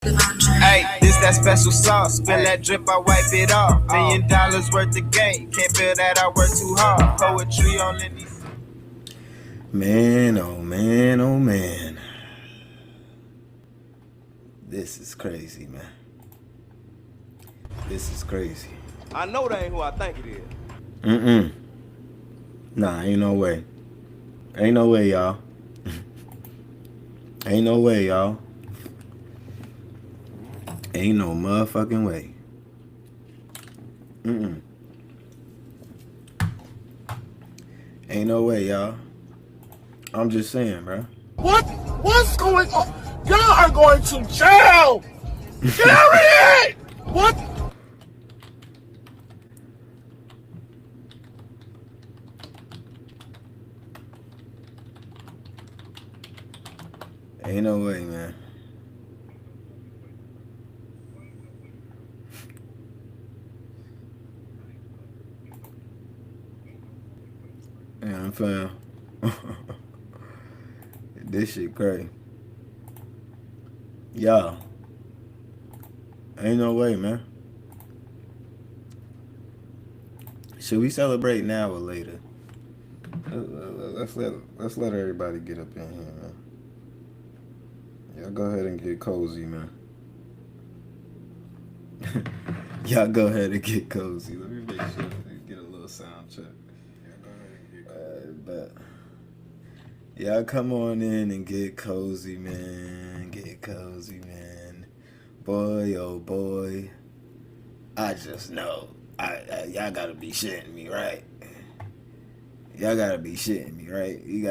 Hey, this that special sauce. Spill that drip, I wipe it off. $1,000,000 worth of game. Can't feel that I work too hard. Poetry on any. Man, oh man, oh man. This is crazy, man. This is crazy. I know that ain't who I think it is. Mm-mm. Nah, ain't no way. Ain't no way, y'all. Ain't no way, y'all. Ain't no motherfucking way. Mm-mm. Ain't no way, y'all. I'm just saying, bro. What? What's going on? Y'all are going to jail! Period! What? Ain't no way, man. Yeah, I'm fam. This shit crazy. Y'all. Ain't no way, man. Should we celebrate now or later? Let's let everybody get up in here, man. Y'all go ahead and get cozy, man. Y'all go ahead and get cozy. Let me make sure we get a little sound check. But y'all come on in and get cozy, man. Get cozy, man. Boy, oh boy. I just know. Y'all gotta be shitting me, right? Y'all gotta be shitting me, right? You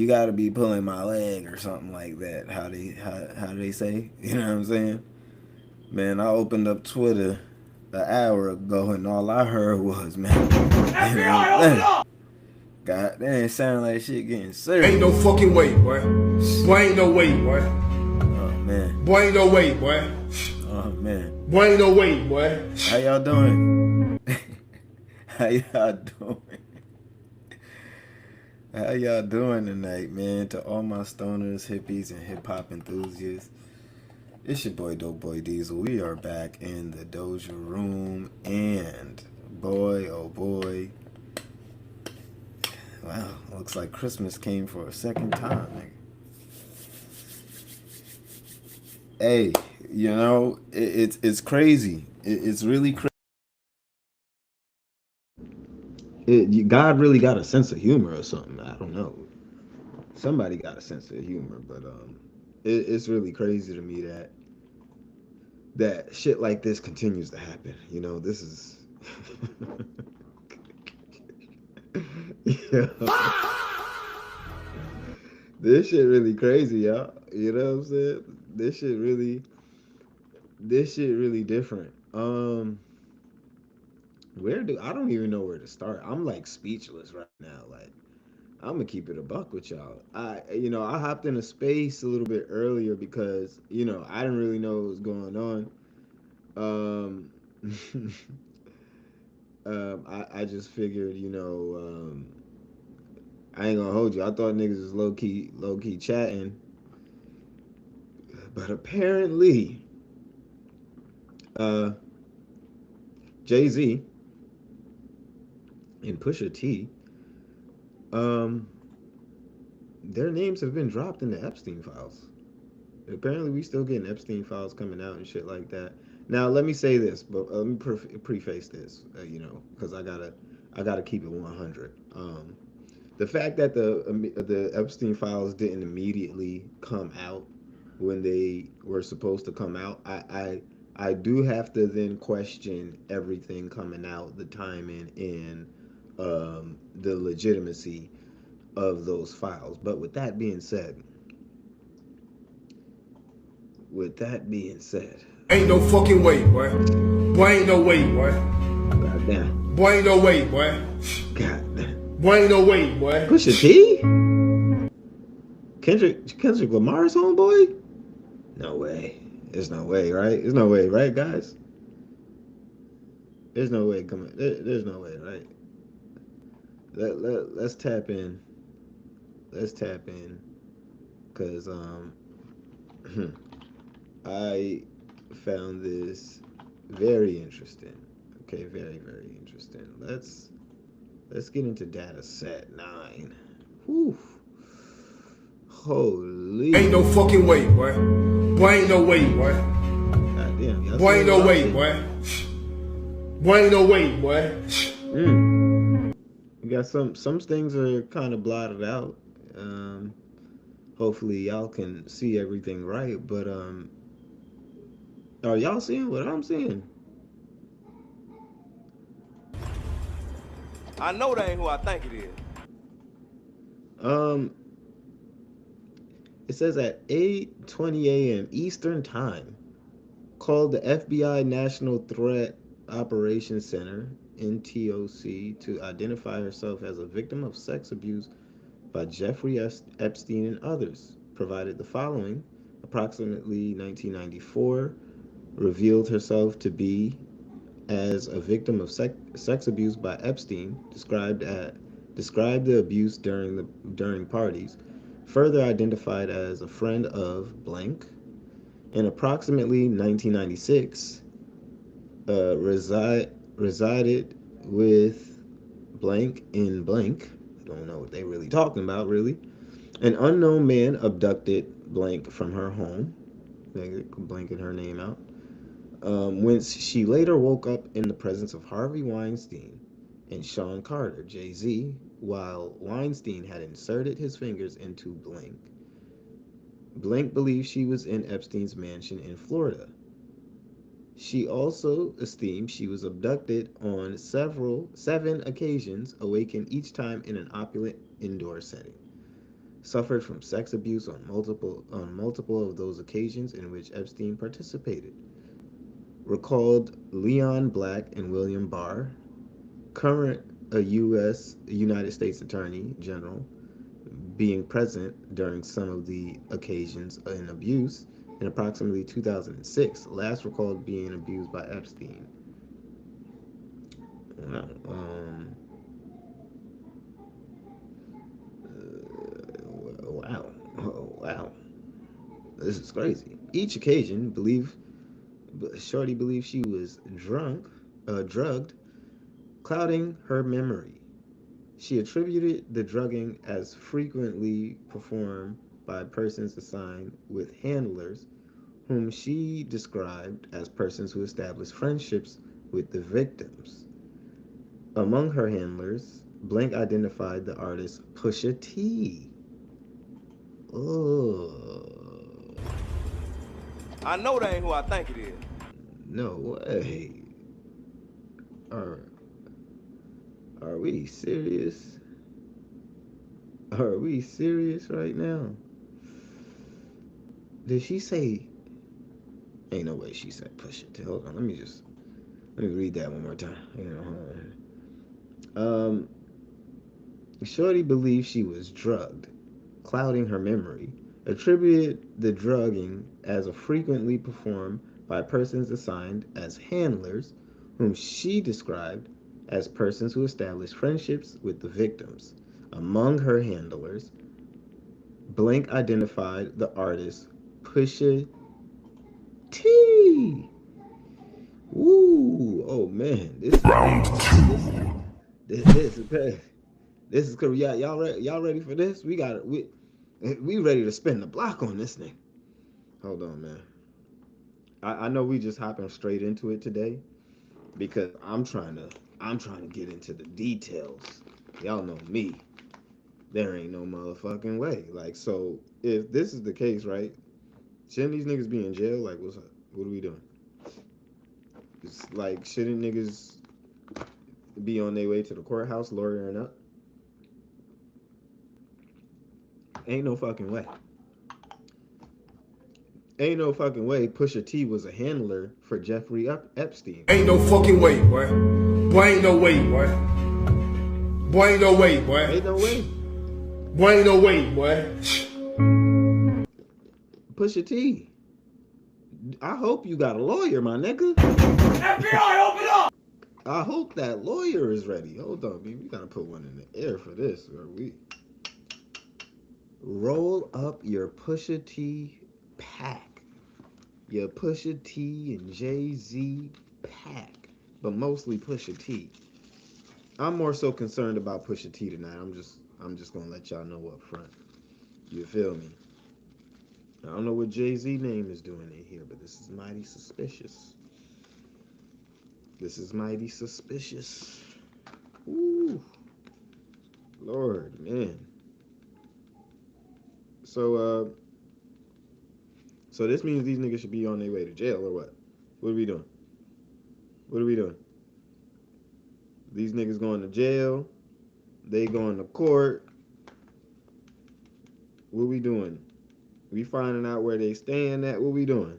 gotta be pulling my leg or something like that. How do they say? You know what I'm saying? Man, I opened up Twitter an hour ago and all I heard was, man, FBI, open up! God, that ain't sound like shit getting serious. Ain't no fucking way, boy. Boy, ain't no way, boy. Oh man. Boy, ain't no way, boy. Oh man. Boy, ain't no way, boy. How y'all doing? How y'all doing? How y'all doing tonight, man? To all my stoners, hippies, and hip hop enthusiasts. It's your boy Dope Boy Diesel. We are back in the Doja room, and boy, oh boy, wow, looks like Christmas came for a second time, nigga. Hey, you know, it's crazy. It's really crazy. God really got a sense of humor or something. I don't know. Somebody got a sense of humor, but it's really crazy to me that shit like this continues to happen. You know, this is. Yeah. This shit really crazy, y'all. You know what I'm saying? This shit really different. Where do I don't even know where to start. I'm like speechless right now. Like I'm gonna keep it a buck with y'all. I hopped in a space a little bit earlier because I didn't really know what was going on. Um, I just figured, I ain't gonna hold you. I thought niggas was low key chatting, but apparently, uh, Jay Z and Pusha T, um, their names have been dropped in the Epstein files. Apparently, we still getting Epstein files coming out and shit like that. Now, let me say this, but let me preface this, because I gotta keep it 100. The fact that the Epstein files didn't immediately come out when they were supposed to come out, I do have to then question everything coming out, the timing and the legitimacy of those files. But with that being said, Ain't no fucking way, boy. Boy, ain't no way, boy. goddamn, Boy, ain't no way, boy. goddamn, Boy, ain't no way, boy. Pusha T, Kendrick Lamar's homeboy? No way. There's no way, right? There's no way, right, guys? There's no way coming. There's no way, right? Let's tap in. Let's tap in, cause I found this very interesting. Okay, very, very interesting. Let's get into data set 9. Whew. Holy. Ain't no fucking way, boy. Boy, ain't no way, boy. Goddamn, y'all Boy, see ain't no what I'm way, seeing? boy. Boy, ain't no way, boy. We got some things are kind of blotted out. Hopefully y'all can see everything right, but are y'all seeing what I'm seeing? I know that ain't who I think it is. Um, it says at 8:20 a.m. Eastern Time, called the FBI National Threat Operations Center (NTOC) to identify herself as a victim of sex abuse by Jeffrey Epstein and others. Provided the following: approximately 1994, revealed herself to be as a victim of sex abuse by Epstein, described the abuse during parties, further identified as a friend of blank. In approximately 1996, resided with blank in blank. I don't know what they really talking about, really. An unknown man abducted blank from her home, blanking her name out, whence she later woke up in the presence of Harvey Weinstein and Sean Carter, Jay Z, while Weinstein had inserted his fingers into blank. Blank believed she was in Epstein's mansion in Florida. She also esteemed she was abducted on seven occasions, awakened each time in an opulent indoor setting. Suffered from sex abuse on multiple of those occasions in which Epstein participated. Recalled Leon Black and William Barr, current United States Attorney General, being present during some of the occasions in abuse. In approximately 2006, last recalled being abused by Epstein. Wow. Wow. Oh, wow. This is crazy. Each occasion, Shorty believed she was drugged, clouding her memory. She attributed the drugging as frequently performed by persons assigned with handlers, whom she described as persons who established friendships with the victims. Among her handlers, Blank identified the artist Pusha T. Oh, I know that ain't who I think it is. no way. Are are we serious? Are we serious right now? Did she say? Ain't no way she said Pusha T. Hold on, let me read that one more time. Shorty believed she was drugged, clouding her memory, attributed the drugging as a frequently performed by persons assigned as handlers, whom she described as persons who established friendships with the victims. Among her handlers, Blank identified the artist Pusha T. Woo! Oh man, this is crazy. This is crazy. Y'all ready for this? We ready to spin the block on this thing. Hold on, man. I know we just hopping straight into it today because I'm trying to get into the details. Y'all know me. There ain't no motherfucking way. Like, so if this is the case, right? Shouldn't these niggas be in jail? Like, what's up? What are we doing? It's like, shouldn't niggas be on their way to the courthouse lawyering up? Ain't no fucking way. Ain't no fucking way Pusha T was a handler for Jeffrey Epstein. Ain't no fucking way, boy. Boy, ain't no way, boy. Boy, ain't no way, boy. Ain't no way. Boy, ain't no way, boy. Pusha T, I hope you got a lawyer, my nigga. FBI, open up! I hope that lawyer is ready. Hold on, man. We gotta put one in the air for this. Or we roll up your Pusha T pack. your Pusha T and Jay-Z pack, but mostly Pusha T. I'm more so concerned about Pusha T tonight. I'm just gonna let y'all know up front. You feel me? I don't know what Jay-Z name is doing in here, but this is mighty suspicious. This is mighty suspicious. Ooh, Lord, man. So this means these niggas should be on their way to jail or what? What are we doing? What are we doing? These niggas going to jail. They going to court. What we doing? We finding out where they staying at. What we doing?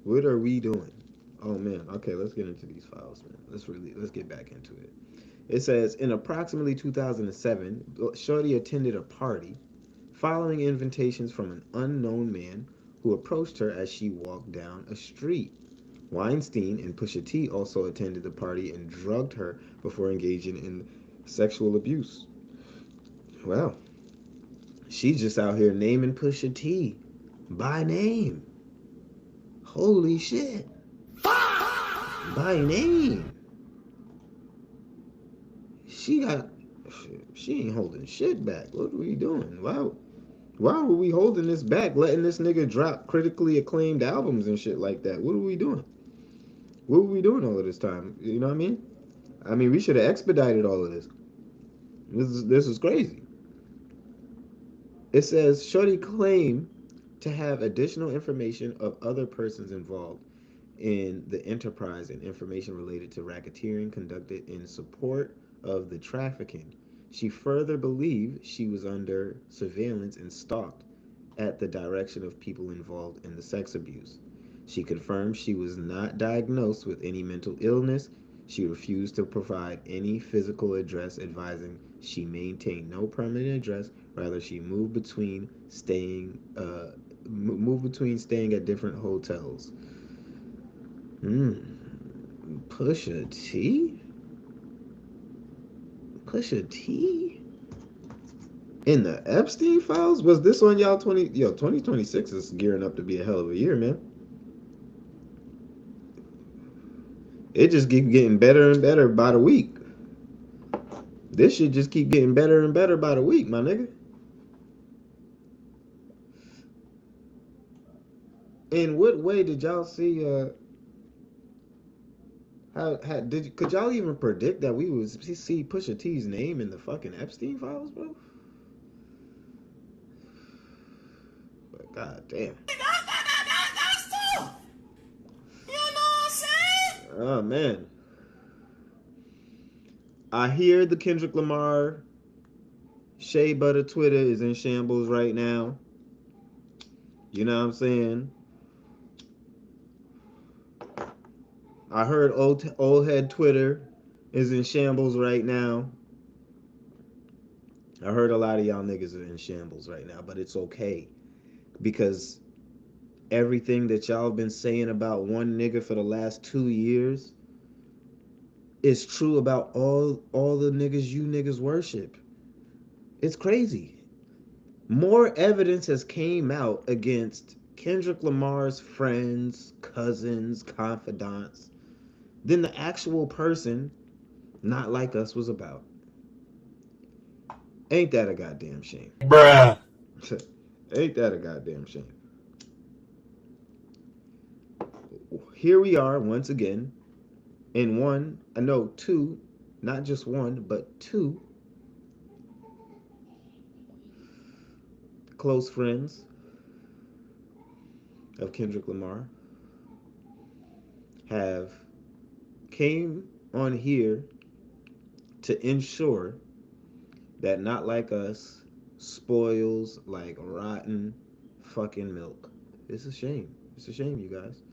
What are we doing? Oh man. Okay, let's get into these files, man. Let's get back into it. It says in approximately 2007, Shorty attended a party following invitations from an unknown man who approached her as she walked down a street. Weinstein and Pusha T also attended the party and drugged her before engaging in sexual abuse. Well, she's just out here naming Pusha T by name. Holy shit. By name. She ain't holding shit back. What are we doing? Why were we holding this back, letting this nigga drop critically acclaimed albums and shit like that? What are we doing? What were we doing all of this time? You know what I mean? I mean, we should have expedited all of this. This is crazy. It says Shorty claimed to have additional information of other persons involved in the enterprise and information related to racketeering conducted in support of the trafficking. She further believed she was under surveillance and stalked at the direction of people involved in the sex abuse. She confirmed she was not diagnosed with any mental illness. She refused to provide any physical address, advising she maintained no permanent address. Rather, she moved between staying at different hotels. Pusha T? Pusha T? In the Epstein files? Was this on y'all 2026 is gearing up to be a hell of a year, man. It just keeps getting better and better by the week. This shit just keep getting better and better by the week, my nigga. In what way did y'all see could y'all even predict that we would see Pusha T's name in the fucking Epstein files, bro? But god damn. You know what I'm saying? Oh man. I hear the Kendrick Lamar Shea Butter Twitter is in shambles right now. You know what I'm saying? I heard old head Twitter is in shambles right now. I heard a lot of y'all niggas are in shambles right now, but it's okay. Because everything that y'all been saying about one nigga for the last 2 years is true about all the niggas you niggas worship. It's crazy. More evidence has came out against Kendrick Lamar's friends, cousins, confidants than the actual person Not Like Us was about. Ain't that a goddamn shame? Bruh. Ain't that a goddamn shame? Here we are once again in two, not just one, but two close friends of Kendrick Lamar have came on here to ensure that Not Like Us spoils like rotten fucking milk. It's a shame. It's a shame, you guys.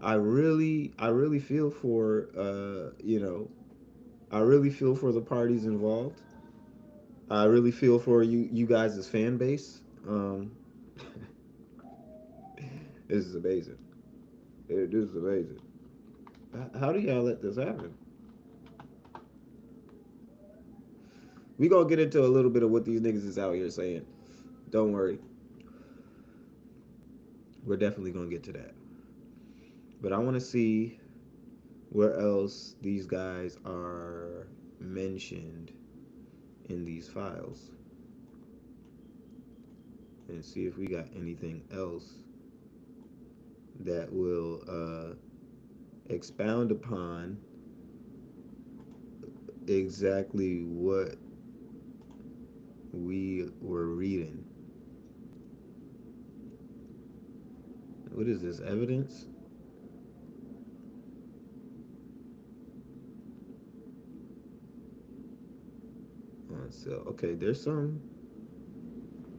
I really feel for I really feel for the parties involved. I really feel for you guys as fan base. This is amazing. This is amazing. How do y'all let this happen? We gonna get into a little bit of what these niggas is out here saying. Don't worry. We're definitely gonna get to that. But I want to see where else these guys are mentioned in these files and see if we got anything else that will expound upon exactly what we were reading. What is this? Evidence? So, okay, there's some.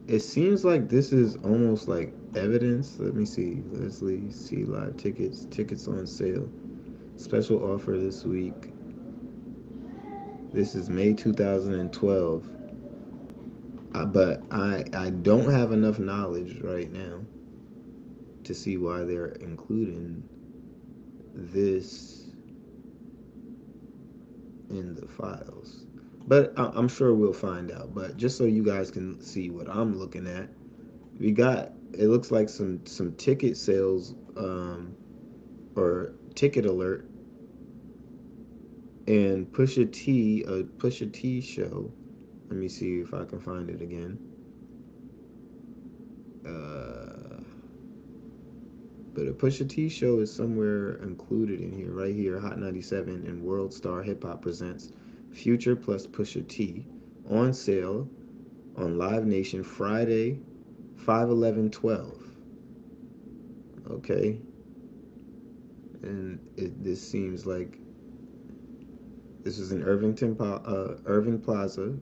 It seems like this is almost like evidence. Let me see. Leslie, see live tickets. Tickets on sale. Special offer this week. This is May 2012. But I don't have enough knowledge right now to see why they're including this in the files. But I'm sure we'll find out. But just so you guys can see what I'm looking at, we got, it looks like some ticket sales, or ticket alert, and Pusha T show. Let me see if I can find it again. Uh, but a Pusha T show is somewhere included in here, right here. Hot 97 and World Star Hip Hop presents Future plus Pusha T on sale on Live Nation Friday, 5/11/12. Okay, and this seems like this is in Irving Plaza.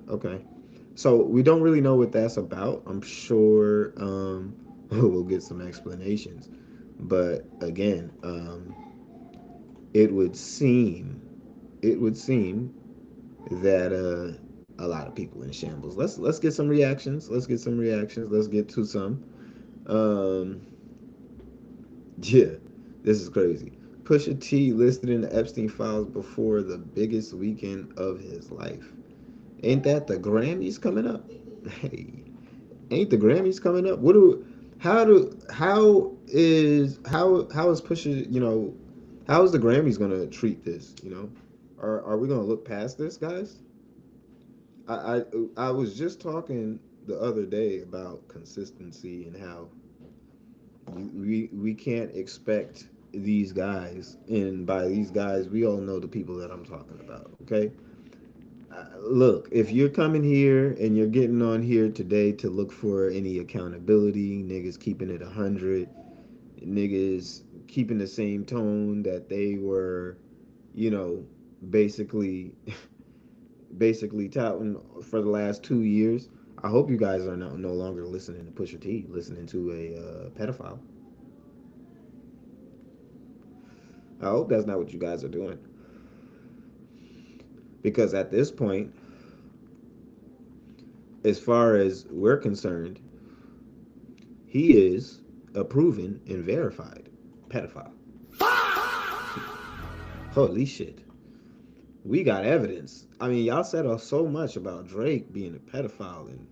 Okay, so we don't really know what that's about. I'm sure we'll get some explanations, but again, it would seem it would seem that a lot of people in shambles. Let's get some reactions. Let's get some reactions. Let's get to some. Um, yeah, this is crazy. Pusha T listed in the Epstein files before the biggest weekend of his life. Ain't that the Grammys coming up? Hey, ain't the Grammys coming up? What do how is Pusha, how is the Grammys gonna treat this? Are we gonna look past this, guys? I I I was just talking the other day about consistency and how we can't expect these guys, and by these guys we all know the people that I'm talking about. Okay, look, if you're coming here and you're getting on here today to look for any accountability, niggas keeping it 100, niggas keeping the same tone that they were, you know, basically basically touting for the last 2 years. I hope you guys are no longer listening to Pusha T, listening to a pedophile. I hope that's not what you guys are doing. Because at this point, as far as we're concerned, he is a proven and verified pedophile. Holy shit. We got evidence. I mean, y'all said so much about Drake being a pedophile, and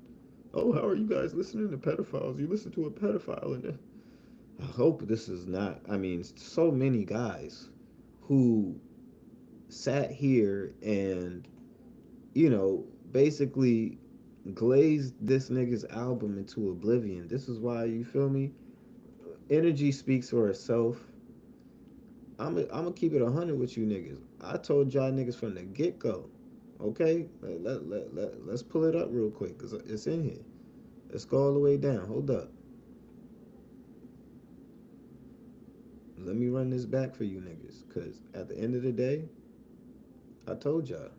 oh, how are you guys listening to pedophiles? You listen to a pedophile, and I hope this is not. I mean, so many guys who sat here and, basically glazed this nigga's album into oblivion. This is why, you feel me? Energy speaks for itself. I'm gonna keep it 100 with you niggas. I told y'all niggas from the get go. Okay, let's pull it up real quick because it's in here. Let's go all the way down. Hold up. Let me run this back for you niggas because at the end of the day, I told y'all.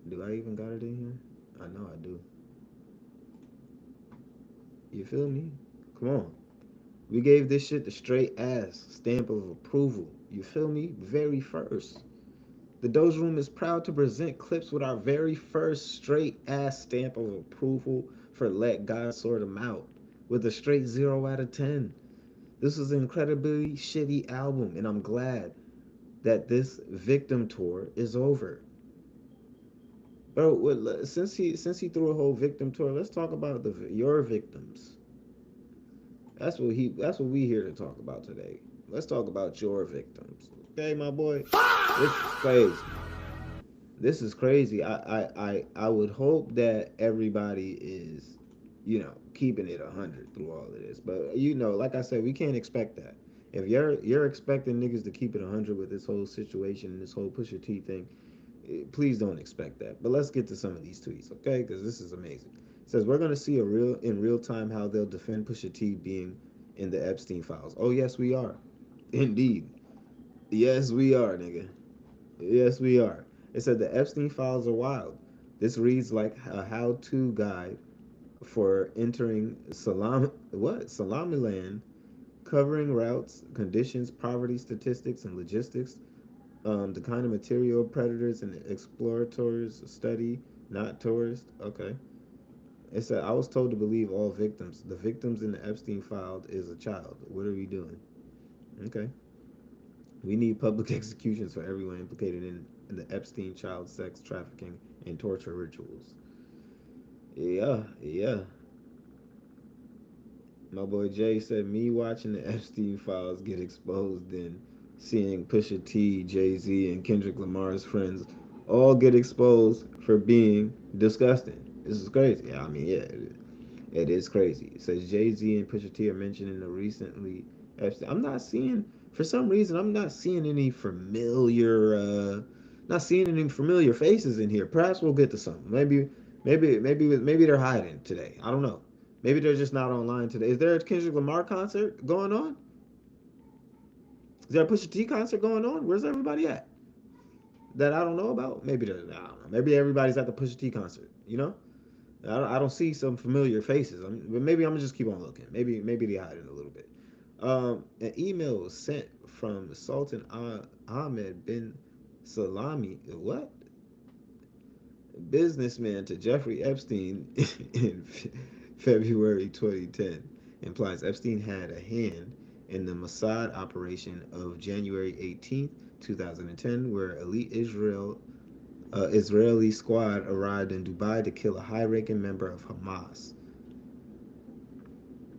Do I even got it in here? I know I do. You feel me? Come on. We gave this shit the straight ass stamp of approval. You feel me? Very first. The Doge Room is proud to present clips with our very first straight ass stamp of approval for Let God Sort 'Em Out with a straight 0 out of 10. This is an incredibly shitty album, and I'm glad. that this victim tour is over. Bro, since he threw a whole victim tour, let's talk about your victims. That's what we here to talk about today. Let's talk about your victims. Okay, my boy. This is crazy. This is crazy. I would hope that everybody is, keeping it 100 through all of this. But like I said, we can't expect that. If you're expecting niggas to keep it 100 with this whole situation and this whole Pusha T thing, please don't expect that. But let's get to some of these tweets, okay? Because this is amazing. It says we're gonna see in real time how they'll defend Pusha T being in the Epstein files. Oh yes, we are. Indeed. Yes, we are, nigga. Yes, we are. It said the Epstein files are wild. This reads like a how-to guide for entering Salamiland, covering routes, conditions, poverty statistics, and logistics. The kind of material predators and explorators study, not tourists. Okay. It said I was told to believe all victims. The victims in the Epstein file is a child. What are we doing? Okay. We need public executions for everyone implicated in the Epstein child sex trafficking and torture rituals. Yeah, yeah. My boy Jay said, me watching the Epstein files get exposed and seeing Pusha T, Jay Z, and Kendrick Lamar's friends all get exposed for being disgusting. This is crazy. Yeah, I mean, yeah, it is crazy. It says Jay Z and Pusha T are mentioned in the recently Epstein. For some reason, I'm not seeing any familiar faces in here. Perhaps we'll get to something. Maybe they're hiding today. I don't know. Maybe they're just not online today. Is there a Kendrick Lamar concert going on? Is there a Pusha T concert going on? Where's everybody at? That I don't know about? I don't know. Maybe everybody's at the Pusha T concert. I don't see some familiar faces. But maybe I'm gonna just keep on looking. Maybe they hiding a little bit. An email was sent from Sultan Ahmed bin Salami. What? Businessman to Jeffrey Epstein in February 2010 implies Epstein had a hand in the Mossad operation of January 18th, 2010, where elite Israeli squad arrived in Dubai to kill a high-ranking member of Hamas.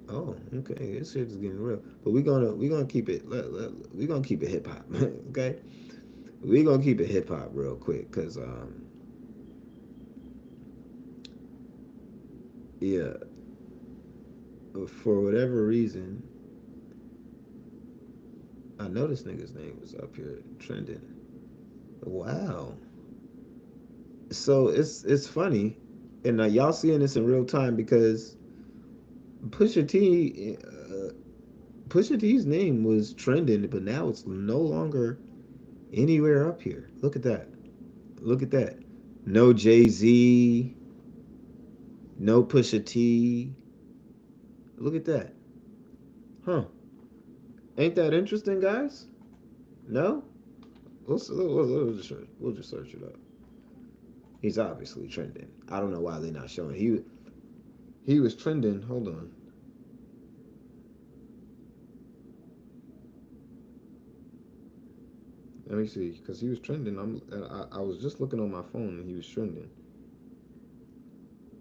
Oh, okay, this shit is getting real. But we gonna keep it. We gonna keep it hip hop, okay? We gonna keep it hip hop real quick, cause yeah, for whatever reason, I know this nigga's name was up here trending. Wow. So it's funny, and y'all seeing this in real time because Pusha T, Pusha T's name was trending, but now it's no longer anywhere up here. Look at that. Look at that. No Jay Z. No Pusha T. Look at that. Huh. Ain't that interesting, guys? No? We'll just search it up. He's obviously trending. I don't know why they're not showing. He was trending. Hold on. Let me see, because he was trending. I was just looking on my phone and he was trending,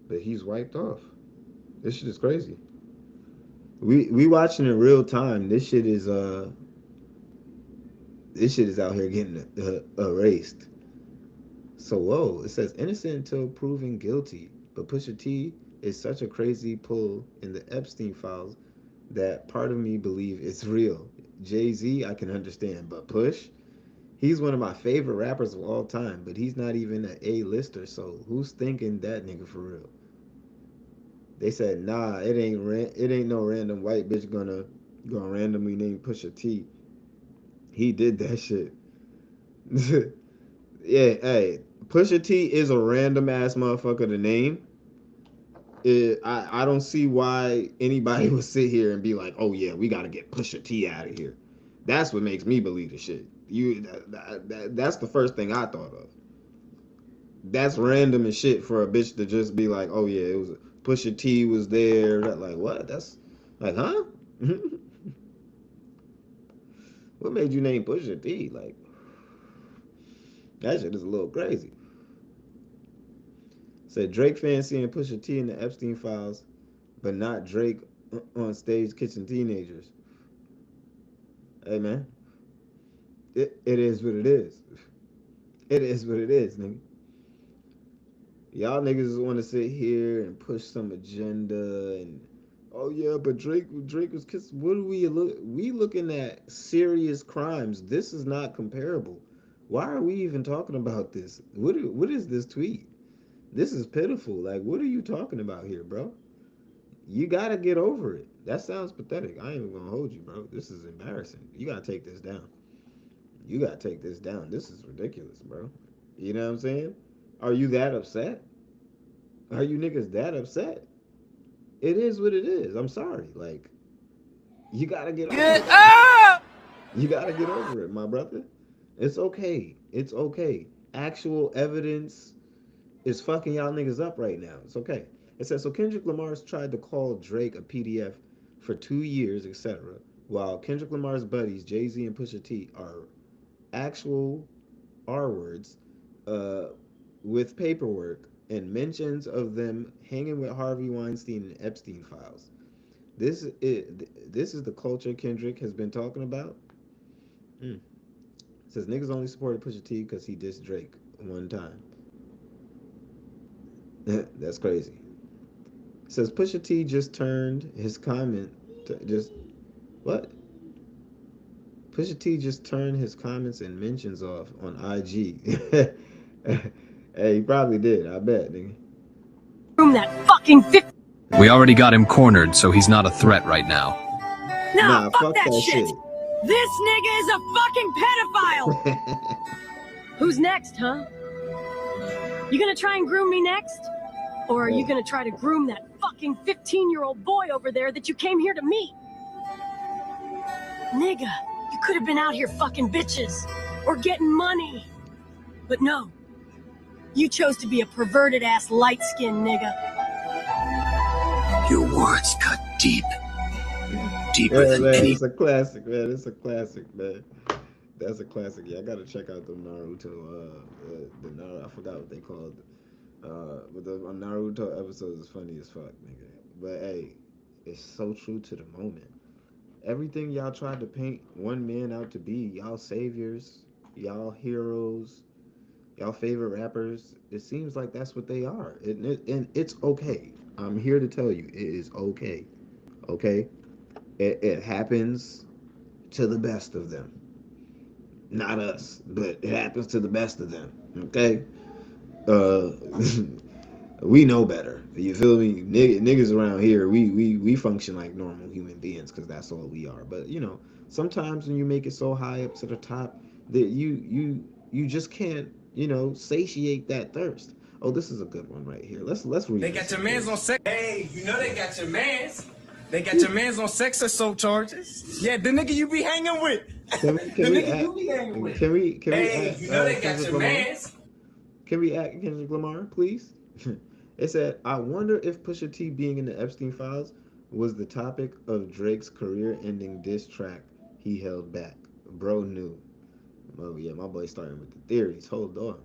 but he's wiped off. This shit is crazy. We watching in real time. This shit is out here getting erased. So whoa, it says innocent until proven guilty, but Pusha T is such a crazy pull in the Epstein files that part of me believe it's real. Jay Z I can understand, but Push. He's one of my favorite rappers of all time, but he's not even an A-lister, so who's thinking that nigga for real? They said, nah, it ain't no random white bitch gonna randomly name Pusha T. He did that shit. Yeah, hey, Pusha T is a random ass motherfucker to name. I don't see why anybody would sit here and be like, oh yeah, we gotta get Pusha T out of here. That's what makes me believe the shit. That's the first thing I thought of. That's random as shit for a bitch to just be like, oh yeah, it was Pusha T was there. Like what? That's like, huh? What made you name Pusha T? Like, That shit is a little crazy. Said Drake fans seeing Pusha T in the Epstein files, but not Drake on stage kitchen teenagers. Hey man, it is what it is. It is what it is, nigga. Y'all niggas want to sit here and push some agenda and oh yeah, but Drake was kissed. What are we look? We looking at serious crimes. This is not comparable. Why are we even talking about this? What is this tweet? This is pitiful. Like, what are you talking about here, bro? You gotta get over it. That sounds pathetic. I ain't even gonna hold you, bro. This is embarrassing. You gotta take this down. You gotta take this down. This is ridiculous, bro. You know what I'm saying? Are you that upset? Are you niggas that upset? It is what it is. I'm sorry. Like, you gotta get over it. You gotta get over it, my brother. It's okay. It's okay. Actual evidence is fucking y'all niggas up right now. It's okay. It says so Kendrick Lamar's tried to call Drake a PDF for 2 years, etc. While Kendrick Lamar's buddies, Jay-Z and Pusha T, are actual R words uh, with paperwork and mentions of them hanging with Harvey Weinstein and Epstein files. This is the culture Kendrick has been talking about. Mm. It says niggas only supported Pusha T because he dissed Drake one time. That's crazy. It says Pusha T just turned his comment to just what? Pusha T just turned his comments and mentions off on IG. Hey, he probably did. I bet, nigga. Room that fucking 50. We already got him cornered, so he's not a threat right now. Nah, fuck fuck that that shit. This nigga is a fucking pedophile. Who's next, huh? You gonna try and groom me next? Or are you gonna try to groom that fucking 15-year-old boy over there that you came here to meet? Nigga, you could have been out here fucking bitches or getting money. But no, you chose to be a perverted ass light-skinned nigga. Your words cut deep. Deeper Yeah, than man, any. it's a classic, man. It's a classic, man. That's a classic. Yeah, I gotta check out the Naruto. The Naruto. I forgot what they called. But the Naruto episodes is funny as fuck, nigga. But hey, it's so true to the moment. Everything y'all tried to paint one man out to be, y'all saviors, y'all heroes, y'all favorite rappers. It seems like that's what they are, and it's okay. I'm here to tell you, it is okay. Okay, it happens to the best of them. Not us, but it happens to the best of them. Okay, uh, we know better. You feel me? Niggas around here, we function like normal human beings because that's all we are. But you know, sometimes when you make it so high up to the top that you just can't satiate that thirst. Oh, this is a good one right here. Let's read. They got your mans on sex. Hey, you know they got your mans. They got your mans on sex assault charges. Yeah, the nigga you be hanging with. Can we The nigga you be hanging with. can we Hey, ask, you know they got Kendrick your Lamar? mans. Can we ask Kendrick Lamar, please? It said, I wonder if Pusha T being in the Epstein files was the topic of Drake's career-ending diss track he held back. Bro knew. Oh yeah, my boy starting with the theories. Hold on.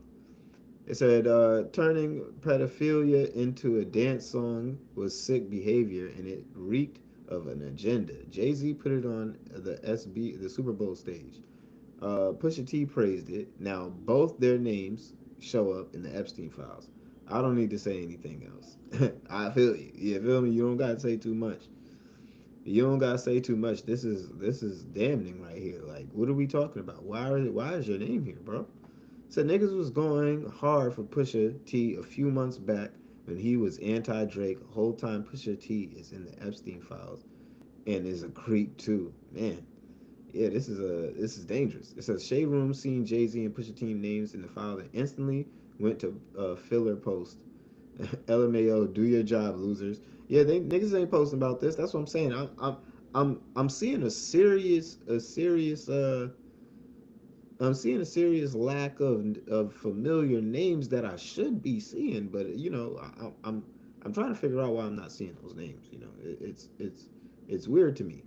It said, turning pedophilia into a dance song was sick behavior and it reeked of an agenda. Jay-Z put it on the Super Bowl stage. Pusha T praised it. Now both their names show up in the Epstein files. I don't need to say anything else. I feel you. You feel me? You don't gotta say too much. You don't gotta say too much. This is damning right here. Like, what are we talking about? Why is your name here, bro? So niggas was going hard for Pusha T a few months back when he was anti Drake. Whole time Pusha T is in the Epstein files and is a creep too. Man, yeah, this is dangerous. It says Shade Room seen Jay Z and Pusha T names in the file and instantly went to filler post. LMAO, do your job, losers. Yeah, they niggas ain't posting about this. That's what I'm saying. I'm seeing a serious lack of familiar names that I should be seeing, but I'm trying to figure out why I'm not seeing those names. It's weird to me.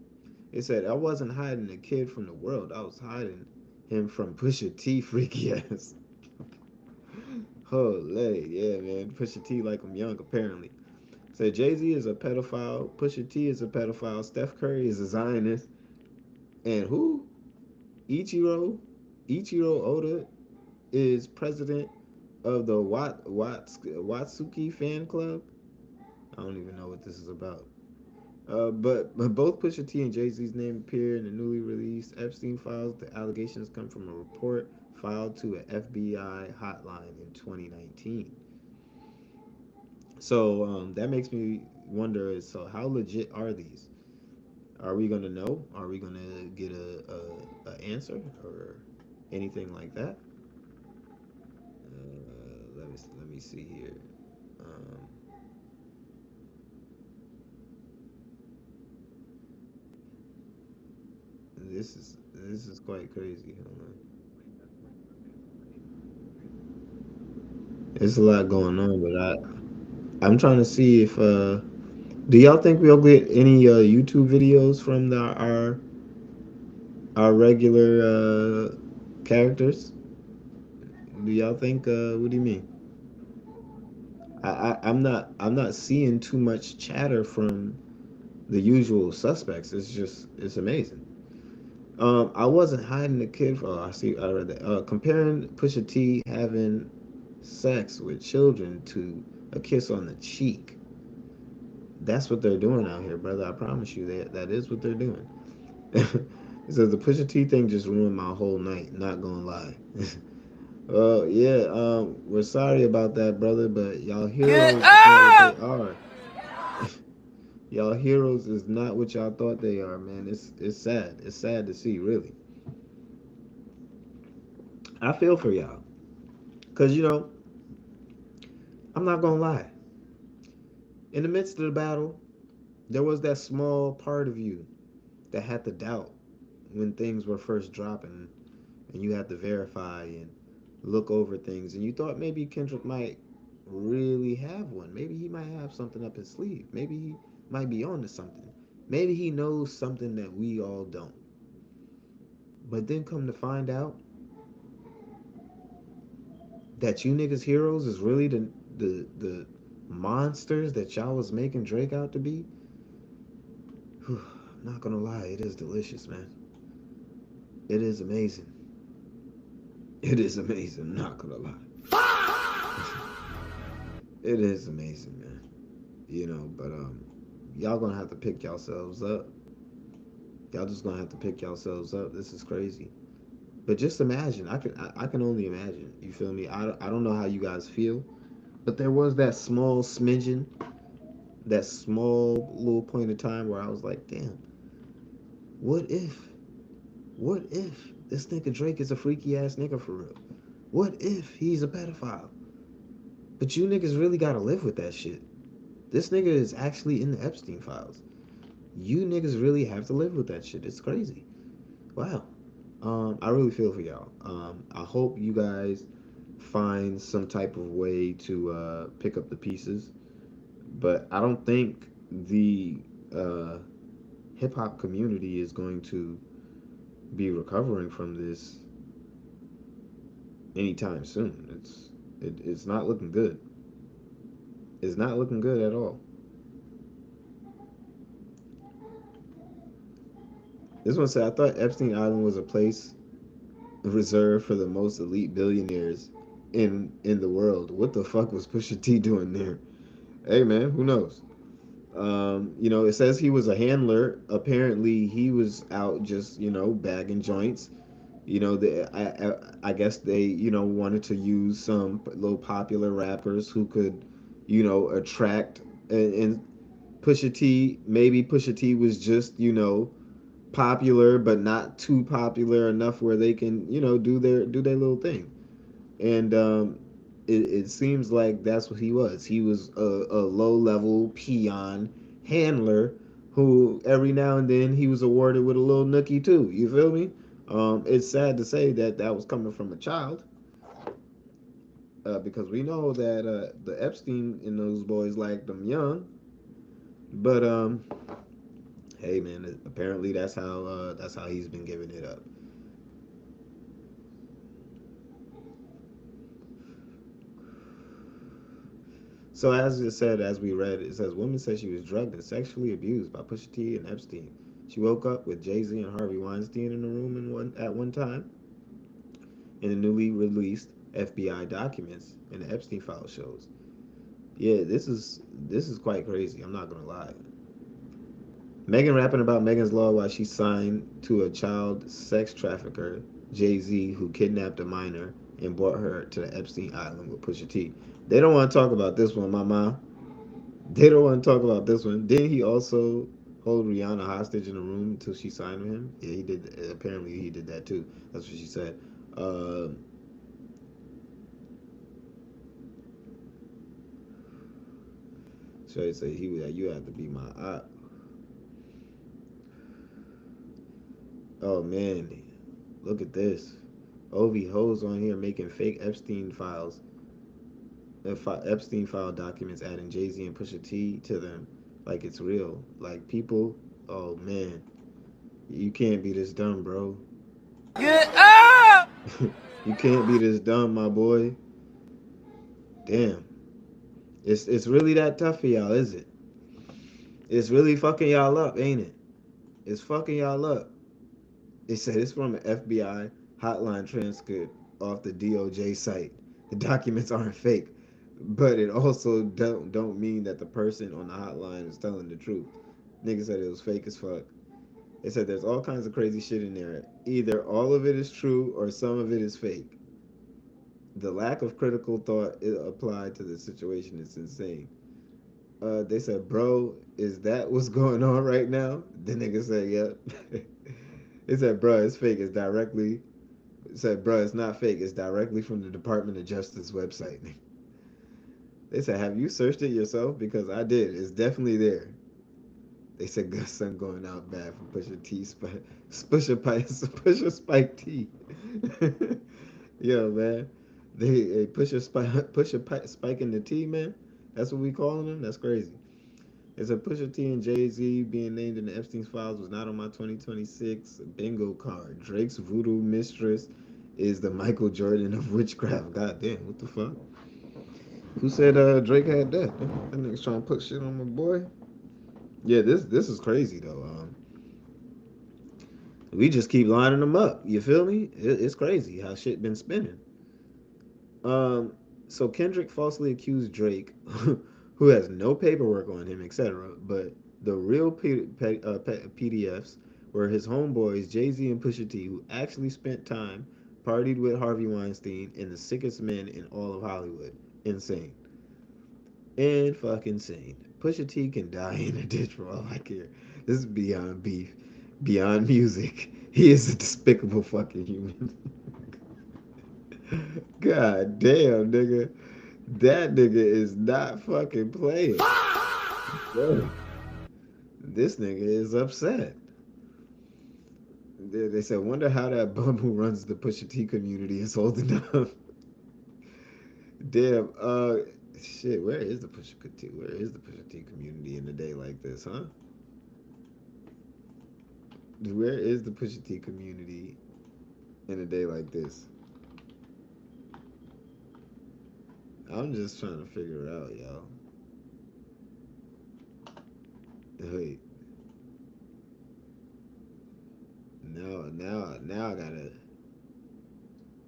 It said I wasn't hiding a kid from the world. I was hiding him from Pusha T freaky ass. Holy, yeah, man. Pusha T like I'm young, apparently. So Jay-Z is a pedophile. Pusha T is a pedophile. Steph Curry is a Zionist. And who? Ichiro? Ichiro Oda is president of the Watsuki fan club. I don't even know what this is about. But both Pusha T and Jay Z's name appear in the newly released Epstein files. The allegations come from a report filed to an FBI hotline in 2019. So that makes me wonder. So how legit are these? Are we gonna know? Are we gonna get a answer or anything like that? Let me see here. Um, this is quite crazy. Hold on. There's a lot going on, but I'm trying to see if do y'all think we'll get any YouTube videos from our regular characters? Do y'all think? What do you mean? I'm not seeing too much chatter from the usual suspects. It's amazing. I wasn't hiding the kid. Oh, I see. I read that. Comparing Pusha T having sex with children to a kiss on the cheek. That's what they're doing out here, brother. I promise you that is what they're doing. So the Pusha T thing just ruined my whole night. Not gonna lie. Yeah. We're sorry about that, brother. But y'all Get heroes is not what they up! are. Y'all heroes is not what y'all thought they are, man. It's sad. It's sad to see, really. I feel for y'all, cause I'm not gonna lie. In the midst of the battle, there was that small part of you that had to doubt when things were first dropping, and you had to verify and look over things, and you thought maybe Kendrick might really have one. Maybe he might have something up his sleeve. Maybe he might be onto something. Maybe he knows something that we all don't. But then come to find out that you niggas heroes is really the monsters that y'all was making Drake out to be. Whew, not gonna lie, it is delicious, man. It is amazing. It is amazing. Not gonna lie. It is amazing, man. But y'all gonna have to pick yourselves up. Y'all just gonna have to pick yourselves up. This is crazy. But just imagine. I can only imagine. You feel me? I don't know how you guys feel, but there was that small smidgen, that small little point of time where I was like, damn, what if? What if this nigga Drake is a freaky ass nigga for real? What if he's a pedophile? But you niggas really gotta live with that shit. This nigga is actually in the Epstein files. You niggas really have to live with that shit. It's crazy. Wow. I really feel for y'all. I hope you guys find some type of way to pick up the pieces. But I don't think the hip hop community is going to be recovering from this anytime soon. It's not looking good. It's not looking good at all. This one said, I thought Epstein Island was a place reserved for the most elite billionaires in the world. What the fuck was Pusha T doing there? Hey man, who knows? It says he was a handler. Apparently, he was out just bagging joints. I guess they wanted to use some little popular rappers who could attract and Pusha T. Maybe Pusha T was just popular, but not too popular enough where they can do their little thing. And it seems like that's what he was. He was a low level peon handler who every now and then he was awarded with a little nookie too. You feel me? It's sad to say that that was coming from a child, because we know that the Epstein and those boys like them young. But hey man, apparently that's how he's been giving it up. So as it said, as we read, it says woman said she was drugged and sexually abused by Pusha T and Epstein. She woke up with Jay-Z and Harvey Weinstein in the room at one time. In the newly released FBI documents and the Epstein file shows. Yeah, this is quite crazy. I'm not gonna lie. Megan rapping about Megan's Law while she signed to a child sex trafficker, Jay Z, who kidnapped a minor and brought her to the Epstein Island with Pusha T. They don't want to talk about this one, Mama. They don't want to talk about this one. Didn't he also hold Rihanna hostage in a room until she signed with him? Yeah, he did. Apparently, he did that too. That's what she said. Uh, so he said he was like, you have to be my op. Oh man, look at this. Ovi hoes on here making fake Epstein files, Epstein file documents, adding Jay Z and Pusha T to them, like it's real. Like people, oh man, you can't be this dumb, bro. Get up! You can't be this dumb, my boy. Damn, it's really that tough for y'all, is it? It's really fucking y'all up, ain't it? It's fucking y'all up. It said it's from an FBI hotline transcript off the DOJ site. The documents aren't fake, but it also don't mean that the person on the hotline is telling the truth. Nigga said it was fake as fuck. They said there's all kinds of crazy shit in there. Either all of it is true or some of it is fake. The lack of critical thought applied to the situation is insane. They said, bro, is that what's going on right now? The nigga said, yep. They said, bro, it's fake. It's directly. It said, bro, it's not fake. It's directly from the Department of Justice website. They said, have you searched it yourself? Because I did. It's definitely there. They said, good son going out bad for Pusha T, Pusha Spike T. Yo, man. They Spike in the T, man. That's what we calling them? That's crazy. It's a Pusha T and Jay Z being named in the Epstein's files was not on my 2026 bingo card. Drake's voodoo mistress is the Michael Jordan of witchcraft. God damn, what the fuck? Who said Drake had that? That nigga's trying to put shit on my boy. Yeah, this is crazy though. We just keep lining them up. You feel me? It's crazy how shit been spinning. Um, so Kendrick falsely accused Drake, who has no paperwork on him, etc. But the real PDFs were his homeboys Jay Z and Pusha T, who actually spent time partied with Harvey Weinstein and the sickest men in all of Hollywood. Insane, and fucking insane. Pusha T can die in a ditch for all I care. This is beyond beef, beyond music. He is a despicable fucking human. God damn, nigga. That nigga is not fucking playing. Bro, this nigga is upset. They said, wonder how that bum who runs the Pusha T community is holding up. Damn, shit, where is the Pusha T? Where is the Pusha T community in a day like this, huh? Where is the Pusha T community in a day like this? I'm just trying to figure it out, y'all. Wait.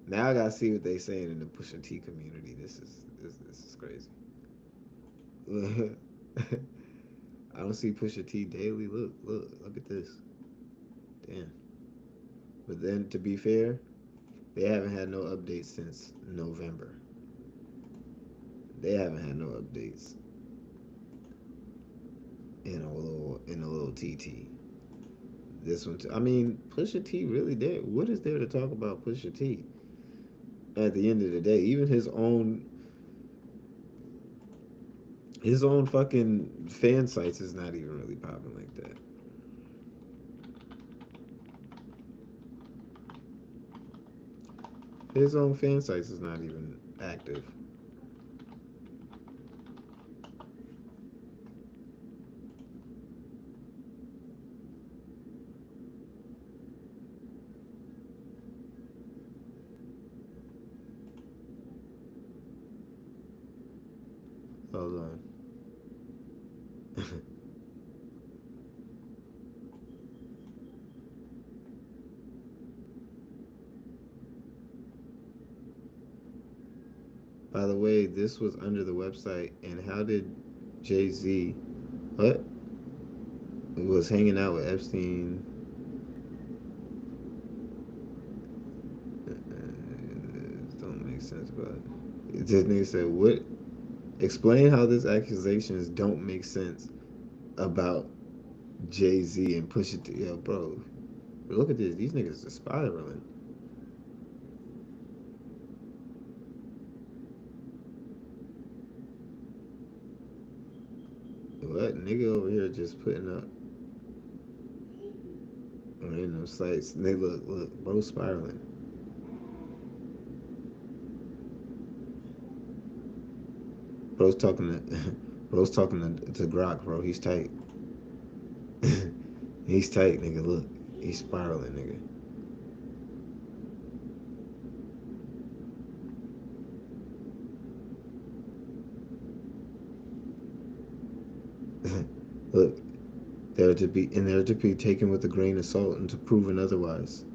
Now I gotta see what they saying in the Pusha T community. This is crazy. I don't see Pusha T daily. Look at this. Damn. But then to be fair, they haven't had no updates since November. They haven't had no updates in a little TT. This one, I mean, Pusha T really there. What is there to talk about Pusha T? At the end of the day, even his own fucking fan sites is not even really popping like that. His own fan sites is not even active. Hold on. By the way, this was under the website. And how did Jay-Z, what? Was hanging out with Epstein. Don't make sense, but this nigga said, what? Explain how these accusations don't make sense about Jay-Z and Pusha T. Yo, bro, look at this. These niggas are spiraling. What? Nigga over here just putting up random sites. They look, bro, spiraling. Bro's talking to, bro's talking to Grok, bro. He's tight. He's tight, nigga. Look, he's spiraling, nigga. Look, they're to be taken with a grain of salt and to proven otherwise.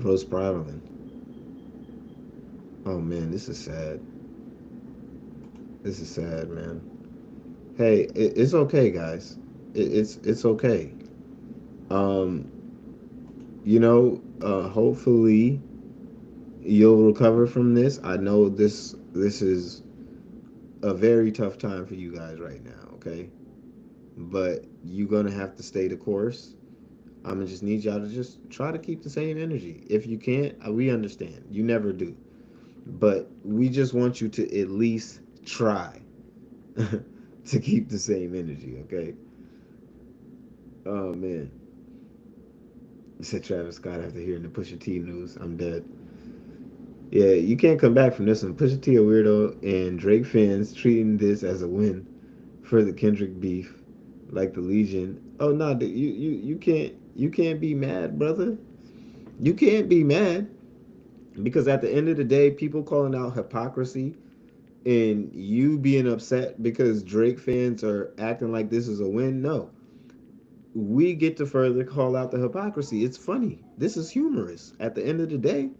Bro's spiraling. Oh man, this is sad. This is sad, man. Hey, it's okay, guys. It's okay. Um, hopefully you'll recover from this. I know this is a very tough time for you guys right now, okay? But you're gonna have to stay the course. I'm gonna just need y'all to just try to keep the same energy. If you can't, we understand. You never do. But we just want you to at least try to keep the same energy, okay? Oh man. Said Travis Scott after hearing the Pusha T news. I'm dead. Yeah, you can't come back from this one. Pusha T a weirdo, and Drake fans treating this as a win for the Kendrick beef, like the Legion. Oh no, you can't be mad, brother. You can't be mad because at the end of the day, people calling out hypocrisy and you being upset because Drake fans are acting like this is a win. No, we get to further call out the hypocrisy. It's funny. This is humorous. At the end of the day,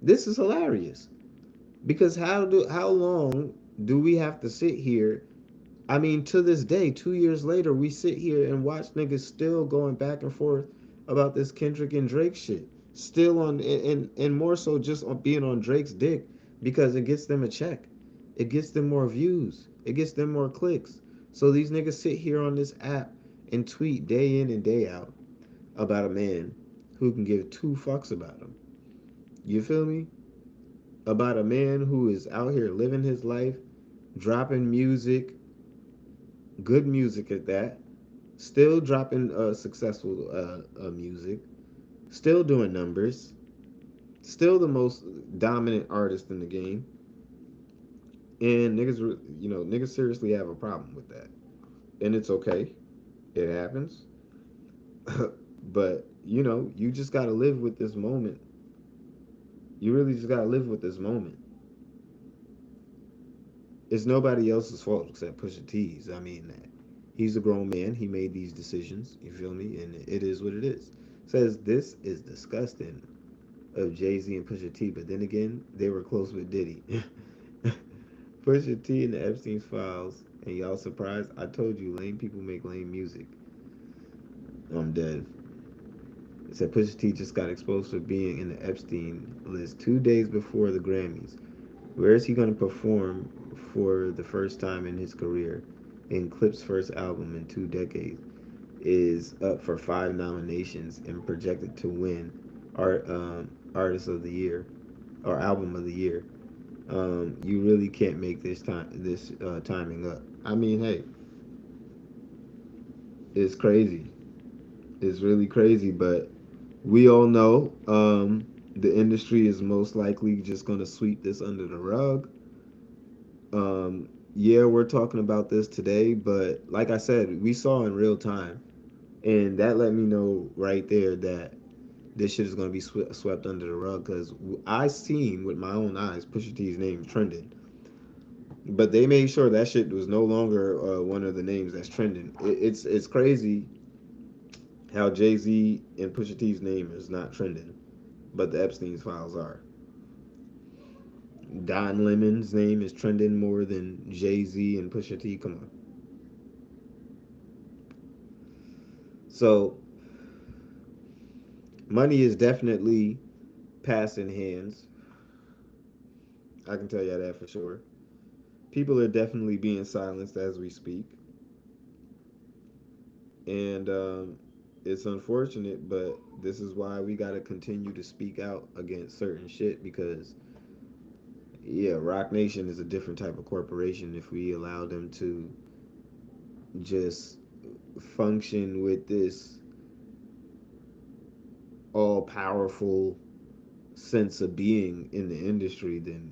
this is hilarious. Because how long do we have to sit here? I mean, to this day, 2 years later, we sit here and watch niggas still going back and forth about this Kendrick and Drake shit. Still on and more so just on being on Drake's dick because it gets them a check. It gets them more views. It gets them more clicks. So these niggas sit here on this app and tweet day in and day out about a man who can give two fucks about him. You feel me? About a man who is out here living his life, dropping music, good music at that, still dropping successful music, still doing numbers, still the most dominant artist in the game, and niggas seriously have a problem with that, and it's okay, it happens, but you just gotta live with this moment. You really just gotta live with this moment. It's nobody else's fault except Pusha T's. I mean, he's a grown man. He made these decisions. You feel me? And it is what it is. Says this is disgusting of Jay-Z and Pusha T. But then again, they were close with Diddy. Pusha T and the Epstein files. And y'all surprised? I told you, lame people make lame music. I'm dead. It said Pusha T just got exposed for being in the Epstein list 2 days before the Grammys. Where is he going to perform for the first time in his career? And Clip's first album in 2 decades is up for 5 nominations and projected to win Artist of the Year or Album of the Year. You really can't make this timing up. I mean, hey, it's crazy. It's really crazy, but we all know the industry is most likely just going to sweep this under the rug. Yeah, we're talking about this today, but like I said, we saw in real time, and that let me know right there that this shit is gonna be swept under the rug because I seen with my own eyes Pusha T's name trending, but they made sure that shit was no longer one of the names that's trending. It's crazy how Jay Z and Pusha T's name is not trending, but the Epstein's files are. Don Lemon's name is trending more than Jay Z and Pusha T. Come on. So money is definitely passing hands. I can tell you that for sure. People are definitely being silenced as we speak, and it's unfortunate, but this is why we got to continue to speak out against certain shit because yeah, Rock Nation is a different type of corporation. If we allow them to just function with this all powerful sense of being in the industry, then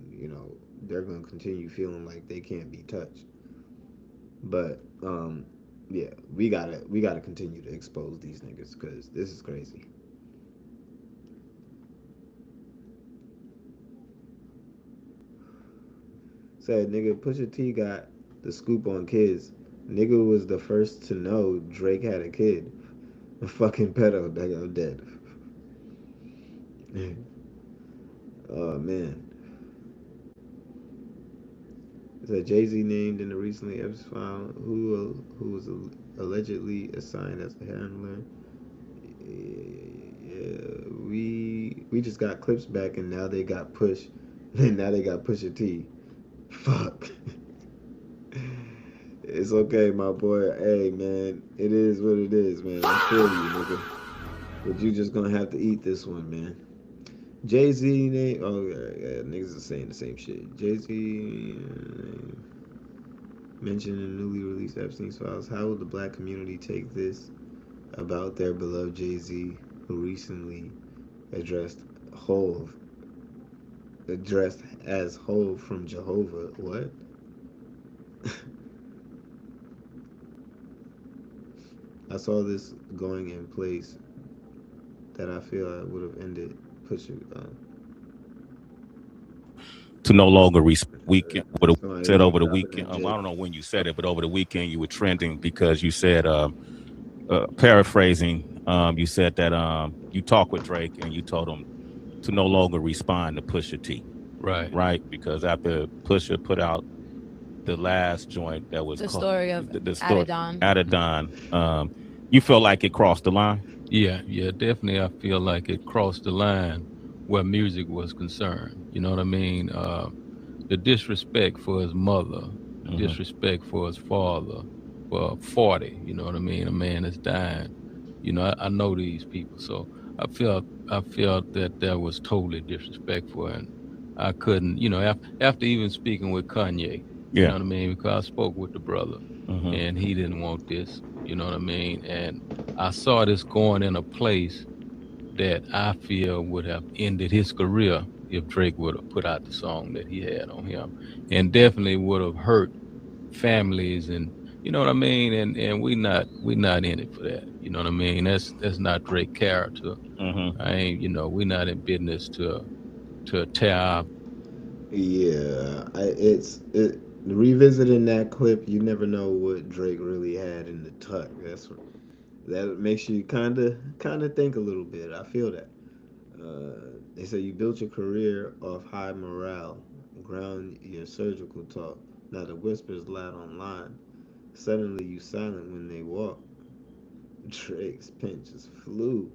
they're gonna continue feeling like they can't be touched. But yeah, we gotta continue to expose these niggas because this is crazy. Said nigga, Pusha T got the scoop on kids. Nigga was the first to know Drake had a kid. A fucking pedo, nigga, I'm dead. Oh man. Said Jay Z named in the recently Epstein file who was allegedly assigned as the handler. Yeah, we just got clips back and now they got Push, and now they got Pusha T. Fuck. It's okay, my boy. Hey, man, it is what it is, man. I feel you, nigga. But you just gonna have to eat this one, man. Jay Z name. Oh yeah, niggas are saying the same shit. Jay Z mentioned in newly released Epstein's files. How will the black community take this about their beloved Jay Z, who recently addressed Hove, addressed as Hove from Jehovah? What? I saw this going in place that I feel I would have ended pushing. To no longer weekend what It's it going said over the dropping weekend. that I J. don't know when you said it, but over the weekend you were trending because you said paraphrasing. You said that you talked with Drake and you told him to no longer respond to Pusha T. Right, because after Pusha put out the last joint that was The called story of the story Adidon. Adidon, you feel like it crossed the line? Yeah, definitely. I feel like it crossed the line where music was concerned. You know what I mean? The disrespect for his mother, the disrespect for his father, for 40. You know what I mean? A man is dying. You know, I know these people, so I felt that was totally disrespectful, and I couldn't. You know, after even speaking with Kanye, you know what I mean? Because I spoke with the brother, and he didn't want this. You know what I mean? And I saw this going in a place that I feel would have ended his career if Drake would have put out the song that he had on him, and definitely would have hurt families, and you know what I mean. And we not in it for that. You know what I mean? That's not Drake character. I ain't. You know, we not in business to tear our. Yeah, revisiting that clip. You never know what Drake really had in the tuck. That makes you kind of think a little bit. I feel that. They say you built your career off high morale, ground your surgical talk. Now the whispers loud online. Suddenly you silent when they walk. Drake's pinches flew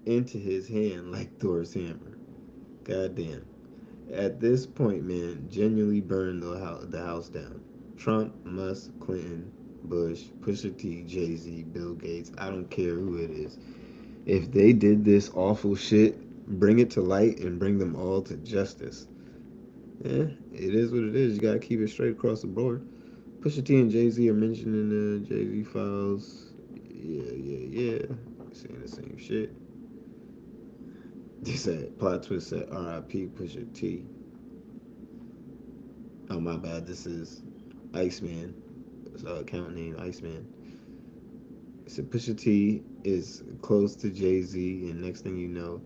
into his hand like Thor's hammer. Goddamn. At this point, man, genuinely burned the house down. Trump, Musk, Clinton, Bush, Pusha T, Jay Z, Bill Gates, I don't care who it is. If they did this awful shit, bring it to light and bring them all to justice. Yeah, it is what it is. You gotta keep it straight across the board. Pusha T and Jay Z are mentioned in the Jay Z files. Yeah. Saying the same shit. They said, plot twist said RIP Pusha T. Oh, my bad. This is Iceman. It's account name Iceman. It said Pusha T is close to Jay-Z, and next thing you know,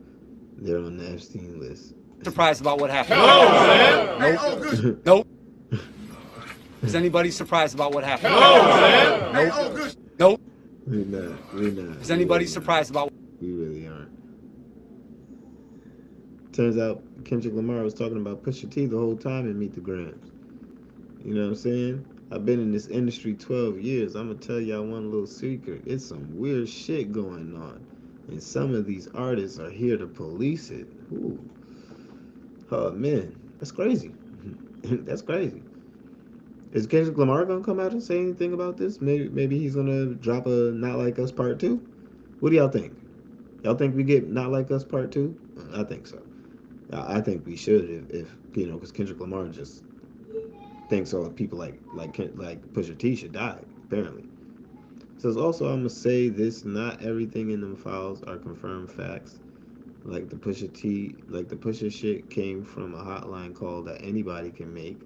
they're on the Epstein list. Surprised about what happened? No, man. Nope. Nope. Is anybody surprised about what happened? No, man. Nope. Nope. We're not. Is anybody surprised about? We really aren't. Turns out Kendrick Lamar was talking about Pusha T the whole time in Meet the Grams. You know what I'm saying? I've been in this industry 12 years. I'm going to tell y'all one little secret. It's some weird shit going on. And some of these artists are here to police it. Ooh. Oh, man. That's crazy. That's crazy. Is Kendrick Lamar going to come out and say anything about this? Maybe he's going to drop a Not Like Us Part 2? What do y'all think? Y'all think we get Not Like Us Part 2? I think so. I think we should if you know, because Kendrick Lamar just thinks all people like Pusha T should die, apparently. Says also, I'm gonna say this: not everything in them files are confirmed facts. Like the Pusha shit came from a hotline call that anybody can make,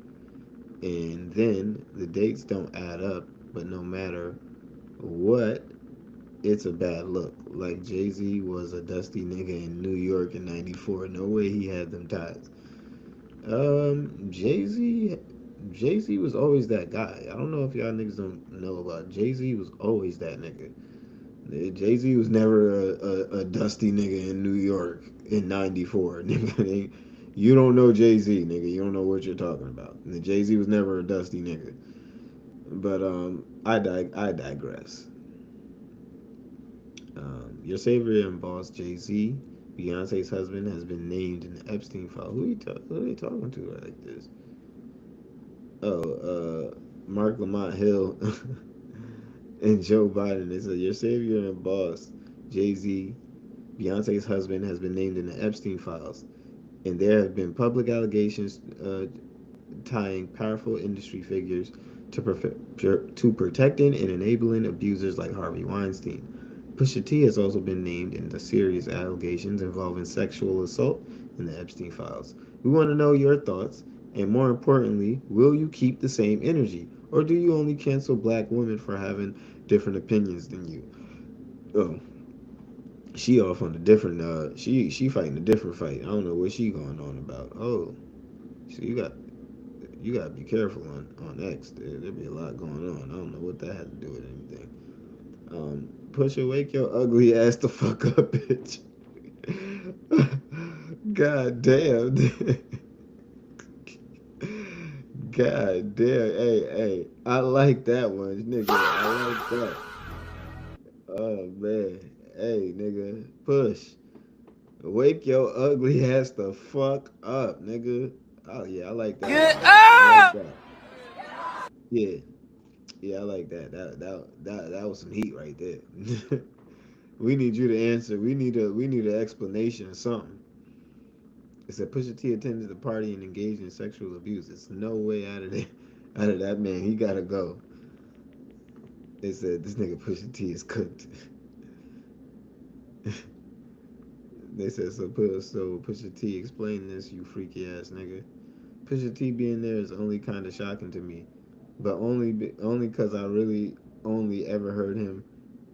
and then the dates don't add up. But no matter what, it's a bad look. Like Jay-Z was a dusty nigga in New York in '94. No way he had them ties. Jay-Z was always that guy. I don't know if y'all niggas don't know about Jay-Z was always that nigga. Jay-Z was never a dusty nigga in New York in '94. Nigga, you don't know Jay-Z, nigga. You don't know what you're talking about. Jay-Z was never a dusty nigga. But I digress. Your savior and boss Jay-Z, Beyonce's husband, has been named in the Epstein file. Who are they talking to like this? Mark Lamont Hill and Joe Biden. They said your savior and boss Jay-Z, Beyonce's husband, has been named in the Epstein files, and there have been public allegations tying powerful industry figures to protecting and enabling abusers like Harvey Weinstein. Pusha T has also been named in the serious allegations involving sexual assault in the Epstein files. We want to know your thoughts, and more importantly, will you keep the same energy, or do you only cancel black women for having different opinions than you? Oh, she off on a different. She fighting a different fight. I don't know what she going on about. Oh, so you got to be careful on X. There be a lot going on. I don't know what that had to do with anything. Pusha, wake your ugly ass the fuck up, bitch. God damn. God damn. Hey. I like that one, nigga. I like that. Oh, man. Hey, nigga. Push. Wake your ugly ass the fuck up, nigga. Oh, yeah, I like that. Get up! Like that. Yeah. Yeah, I like that. That was some heat right there. We need you to answer. We need an explanation or something. It said Pusha T attended the party and engaged in sexual abuse. It's no way out of that man. He gotta go. They said this nigga Pusha T is cooked. They said so Pusha T explain this, you freaky ass nigga. Pusha T being there is only kind of shocking to me, but only because I really only ever heard him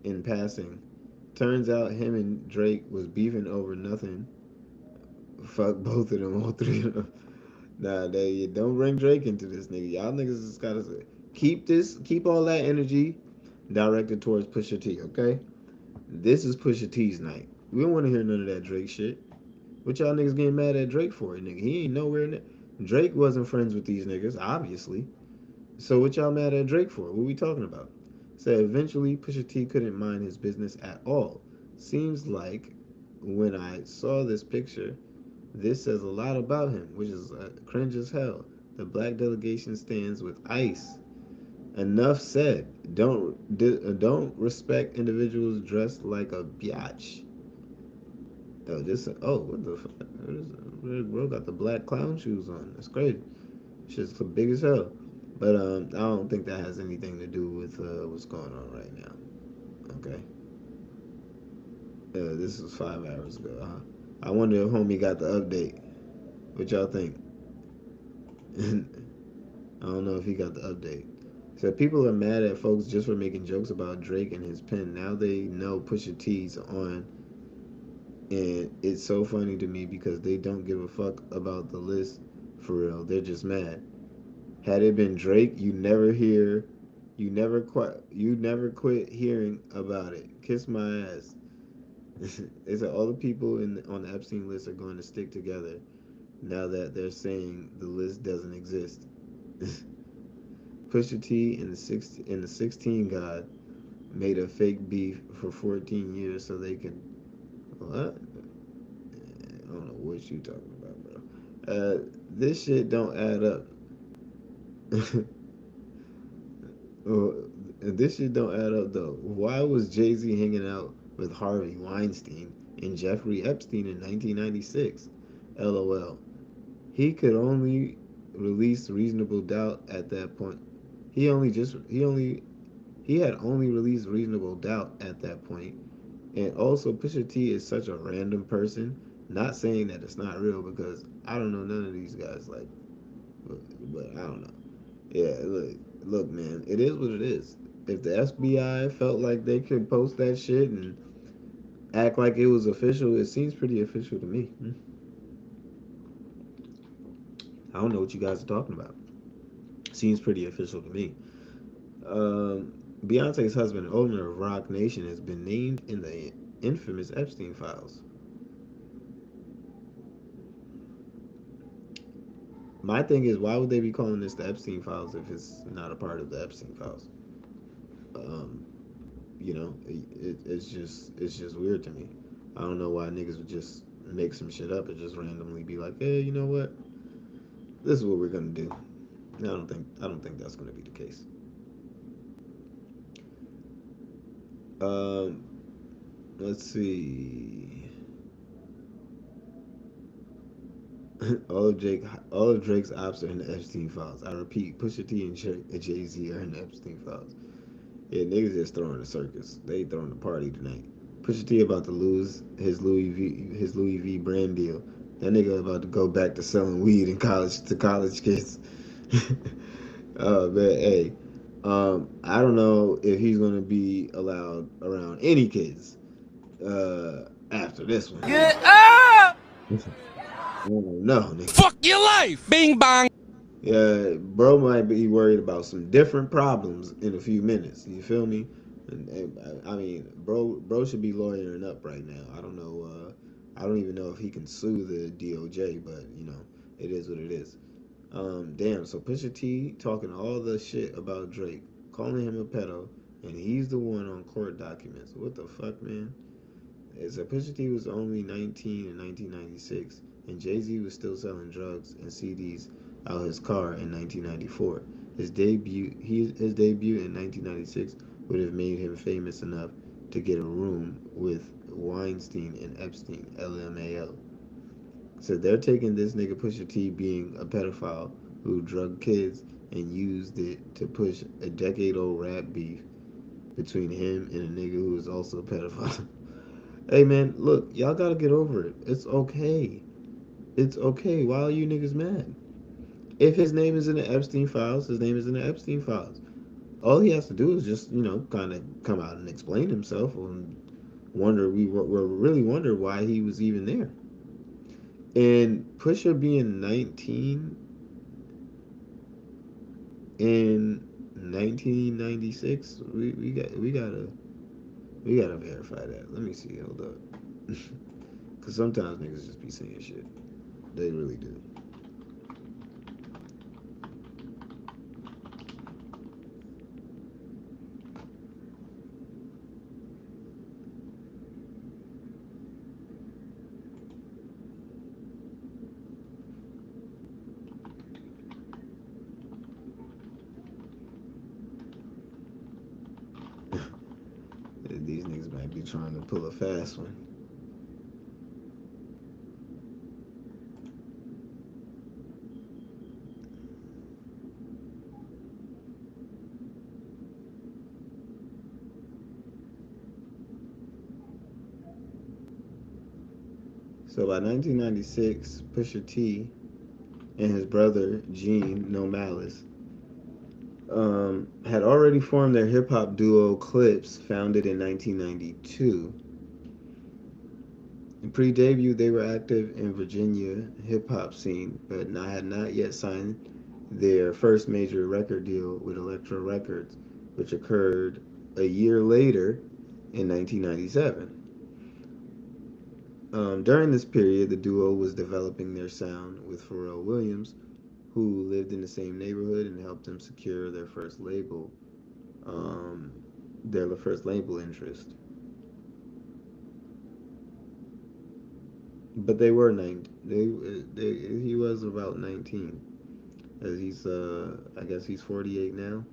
in passing. Turns out him and Drake was beefing over nothing. Fuck both of them, all three of them. Nah, they don't bring Drake into this, nigga. Y'all niggas just gotta keep all that energy directed towards Pusha T, okay? This is Pusha T's night. We don't want to hear none of that Drake shit. What y'all niggas getting mad at Drake for, nigga? He ain't nowhere in it. Drake wasn't friends with these niggas, obviously. So what y'all mad at Drake for? What we talking about? So eventually Pusha T couldn't mind his business at all. Seems like when I saw this picture, this says a lot about him, which is cringe as hell. The black delegation stands with ICE. Enough said. Don't respect individuals dressed like a biatch. What the fuck? Bro got the black clown shoes on. That's crazy. Shit's big as hell. But I don't think that has anything to do with what's going on right now. Okay. This was 5 hours ago. I wonder if homie got the update. What y'all think? I don't know if he got the update. So people are mad at folks just for making jokes about Drake and his pen. Now they know Pusha T's on, and it's so funny to me because they don't give a fuck about the list for real. They're just mad. Had it been Drake, you never quit hearing about it. Kiss my ass. They said all the people on the Epstein list are going to stick together now that they're saying the list doesn't exist. Pusha T and the 16 God made a fake beef for 14 years so they could what? I don't know what you talking about, bro. This shit don't add up. Well, this shit don't add up though. Why was Jay Z hanging out with Harvey Weinstein and Jeffrey Epstein in 1996? LOL. He could only release reasonable doubt at that point. He had only released reasonable doubt at that point. And also, Pusha T is such a random person. Not saying that it's not real because I don't know none of these guys. Like, but I don't know. Yeah, look, man. It is what it is. If the FBI felt like they could post that shit and act like it was official, it seems pretty official to me. I don't know what you guys are talking about. Seems pretty official to me. Um, Beyonce's husband, owner of Rock Nation, has been named in the infamous Epstein files. My thing is, why would they be calling this the Epstein files if it's not a part of the Epstein files? Um, it's just weird to me. I don't know why niggas would just make some shit up and just randomly be like, hey, you know what? This is what we're gonna do. I don't think that's gonna be the case. Um, let's see. all of Drake's ops are in the Epstein files. I repeat, Pusha T and Jay Z are in the Epstein files. Yeah, niggas just throwing a circus. They throwing a party tonight. Pusha T about to lose his Louis V brand deal. That nigga about to go back to selling weed in college to college kids. Oh man, hey, I don't know if he's gonna be allowed around any kids after this one. Get up! Oh no, nigga. Fuck your life! Bing bong! Yeah, bro might be worried about some different problems in a few minutes. You feel me? And I mean, bro should be lawyering up right now. I don't know. I don't even know if he can sue the DOJ, but it is what it is. Damn. So Pusha T talking all the shit about Drake, calling him a pedo, and he's the one on court documents. What the fuck, man? It's that Pusha T was only 19 in 1996, and Jay Z was still selling drugs and CDs out his car in 1994. His debut in 1996 would have made him famous enough to get a room with Weinstein and Epstein. LMAO. So they're taking this nigga Pusha T being a pedophile who drugged kids and used it to push a decade-old rap beef between him and a nigga who is also a pedophile. Hey man, look, y'all gotta get over it. It's okay. It's okay. Why are you niggas mad? If his name is in the Epstein files, his name is in the Epstein files. All he has to do is just, kind of come out and explain himself and really wonder why he was even there. And Pusha being 19 in 1996, we gotta verify that. Let me see. Hold up. Cause sometimes niggas just be saying shit. They really do. These niggas might be trying to pull a fast one. So by 1996, Pusha T and his brother Gene No Malice had already formed their hip hop duo Clips, founded in 1992. Pre-debut, they were active in Virginia hip hop scene, but had not yet signed their first major record deal with Elektra Records, which occurred a year later in 1997. During this period, the duo was developing their sound with Pharrell Williams, who lived in the same neighborhood and helped them secure their first label interest. But they were 9. He was about 19, as he's I guess he's 48 now.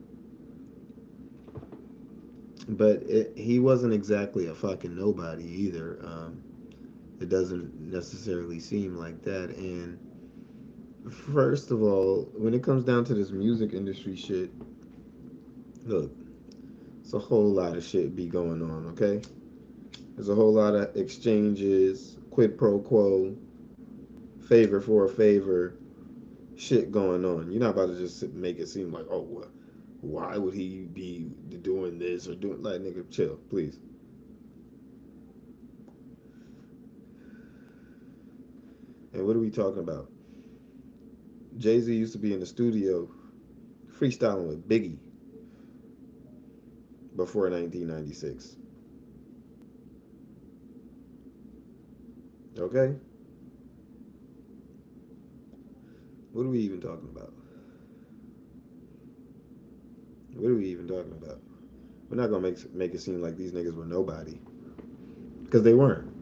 But he wasn't exactly a fucking nobody either. It doesn't necessarily seem like that. And first of all, when it comes down to this music industry shit, look, it's a whole lot of shit be going on, okay? There's a whole lot of exchanges, quid pro quo, favor for a favor shit going on. You're not about to just make it seem like, oh, well, why would he be doing this or doing, like, nigga, chill, please. And what are we talking about? Jay-Z used to be in the studio freestyling with Biggie before 1996. Okay? What are we even talking about? What are we even talking about? We're not gonna make it seem like these niggas were nobody, because they weren't.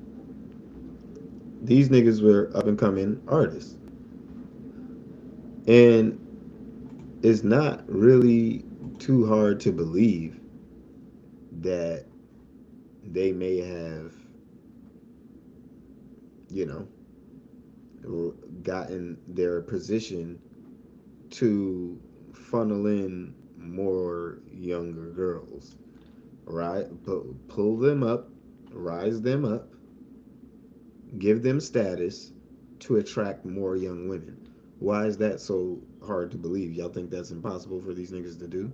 These niggas were up and coming artists, and it's not really too hard to believe that they may have, you know, gotten their position to funnel in more younger girls, right? Pull them up, rise them up, give them status to attract more young women. Why is that so hard to believe? Y'all think that's impossible for these niggas to do?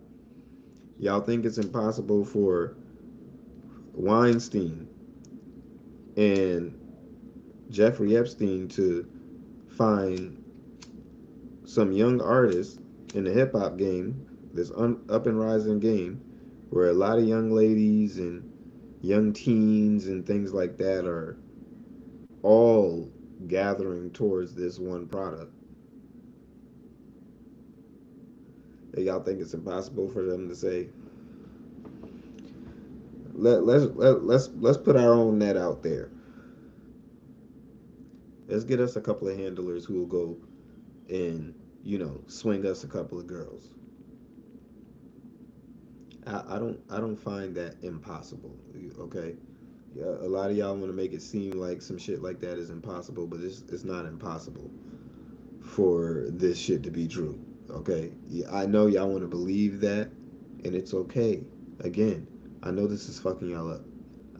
Y'all think it's impossible for Weinstein and Jeffrey Epstein to find some young artists in the hip hop game, this up and rising game, where a lot of young ladies and young teens and things like that are all gathering towards this one product? And y'all think it's impossible for them to say, let's put our own net out there. Let's get us a couple of handlers who will go and, you know, swing us a couple of girls. I don't find that impossible. Okay, yeah, a lot of y'all want to make it seem like some shit like that is impossible, but it's not impossible for this shit to be true. Okay, yeah, I know y'all want to believe that, and it's okay. Again, I know this is fucking y'all up.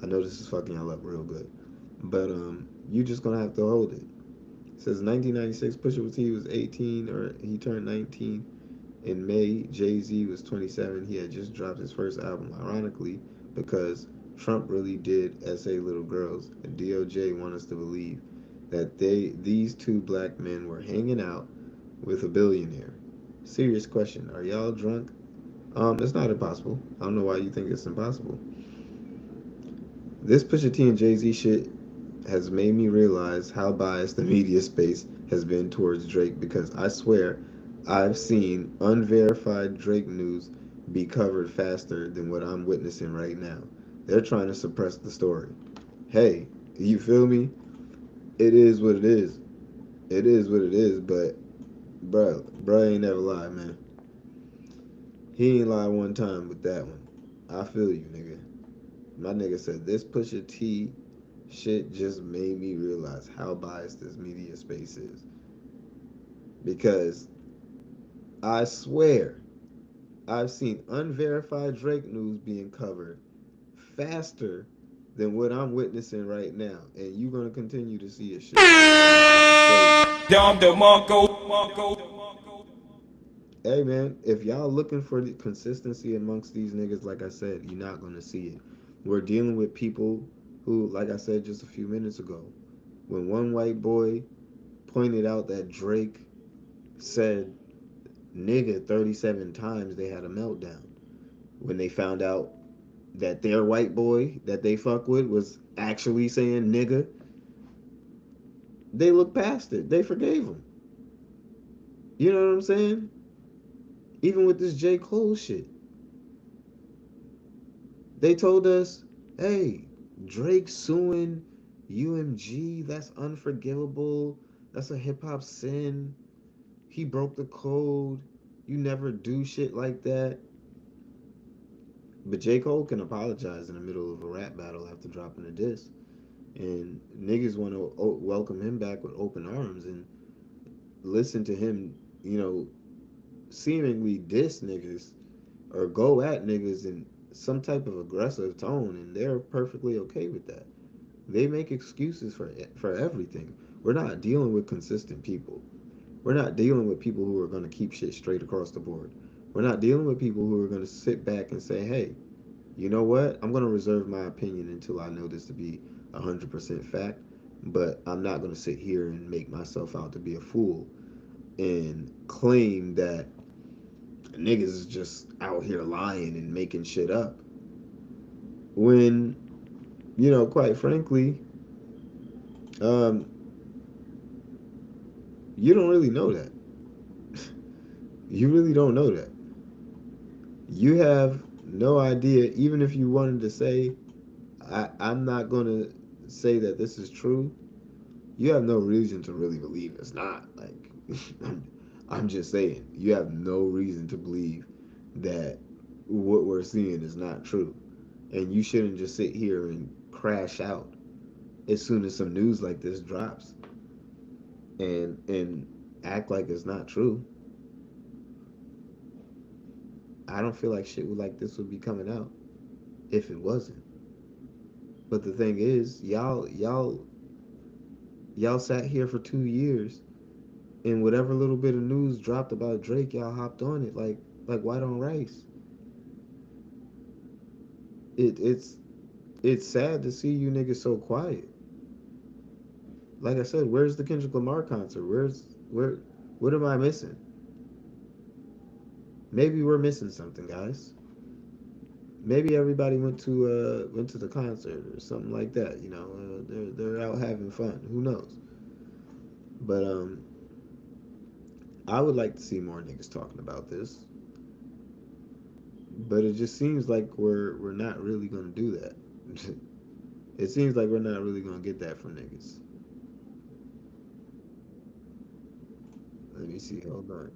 I know this is fucking y'all up real good, but you just gonna have to hold it. It says 1996, Pusha T was 18, or he turned 19 in May. Jay-Z was 27. He had just dropped his first album, ironically, because Trump really did S.A. Little Girls, and DOJ want us to believe that these two black men were hanging out with a billionaire. Serious question. Are y'all drunk? It's not impossible. I don't know why you think it's impossible. This Pusha T and Jay-Z shit has made me realize how biased the media space has been towards Drake, because I swear I've seen unverified Drake news be covered faster than what I'm witnessing right now. They're trying to suppress the story. Hey, you feel me? It is what it is. It is what it is, but bro ain't never lied, man. He ain't lied one time with that one. I feel you, nigga. My nigga said this Pusha T shit just made me realize how biased this media space is. Because I swear I've seen unverified Drake news being covered faster than what I'm witnessing right now. And you're going to continue to see it shit. Hey man, if y'all looking for the consistency amongst these niggas, like I said, you're not gonna see it. We're dealing with people who, like I said just a few minutes ago, when one white boy pointed out that Drake said nigga 37 times, they had a meltdown. When they found out that their white boy that they fuck with was actually saying nigga, they looked past it. They forgave him. You know what I'm saying? Even with this J. Cole shit. They told us, hey, Drake suing UMG, that's unforgivable. That's a hip hop sin. He broke the code. You never do shit like that. But J. Cole can apologize in the middle of a rap battle after dropping a diss. And niggas want to welcome him back with open arms and listen to him, seemingly diss niggas or go at niggas in some type of aggressive tone, and they're perfectly okay with that. They make excuses for everything. We're not dealing with consistent people. We're not dealing with people who are going to keep shit straight across the board. We're not dealing with people who are going to sit back and say, hey, you know what? I'm going to reserve my opinion until I know this to be 100% fact, but I'm not going to sit here and make myself out to be a fool and claim that niggas is just out here lying and making shit up. When, quite frankly, um, you don't really know that. You really don't know that. You have no idea, even if you wanted to say, I'm not going to say that this is true, you have no reason to really believe it's not. Like, I'm just saying, you have no reason to believe that what we're seeing is not true. And you shouldn't just sit here and crash out as soon as some news like this drops and act like it's not true. I don't feel like shit like this would be coming out if it wasn't. But the thing is, y'all sat here for 2 years, and whatever little bit of news dropped about Drake, y'all hopped on it like white on rice. It's sad to see you niggas so quiet. Like I said, where's the Kendrick Lamar concert? What am I missing? Maybe we're missing something, guys. Maybe everybody went to the concert or something like that. They're out having fun. Who knows? But I would like to see more niggas talking about this. But it just seems like we're not really gonna do that. It seems like we're not really gonna get that from niggas. Let me see. Hold on.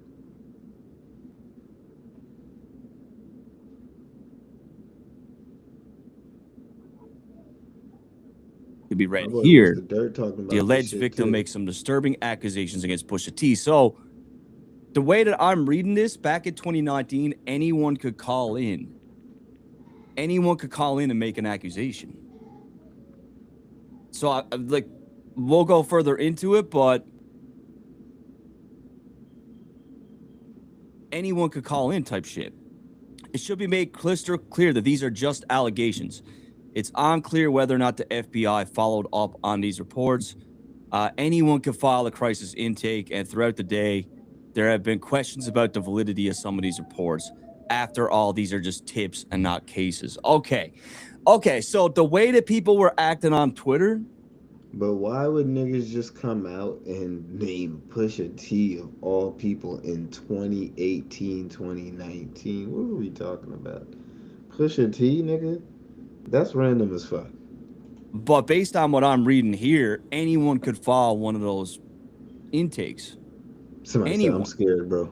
Could be read My boy here. Mr. Dirt talking about The alleged this shit victim too. makes some disturbing accusations against Pusha T. So the way that I'm reading this, back in 2019, anyone could call in. Anyone could call in and make an accusation. So we'll go further into it, but anyone could call in type shit. It should be made crystal clear that these are just allegations. It's unclear whether or not the FBI followed up on these reports. Anyone could file a crisis intake, and throughout the day, there have been questions about the validity of some of these reports. After all, these are just tips and not cases. Okay, so the way that people were acting on Twitter. But why would niggas just come out and name Pusha T of all people in 2018, 2019? What were we talking about? Pusha T, nigga? That's random as fuck. But based on what I'm reading here, anyone could file one of those intakes. Somebody said, I'm scared, bro.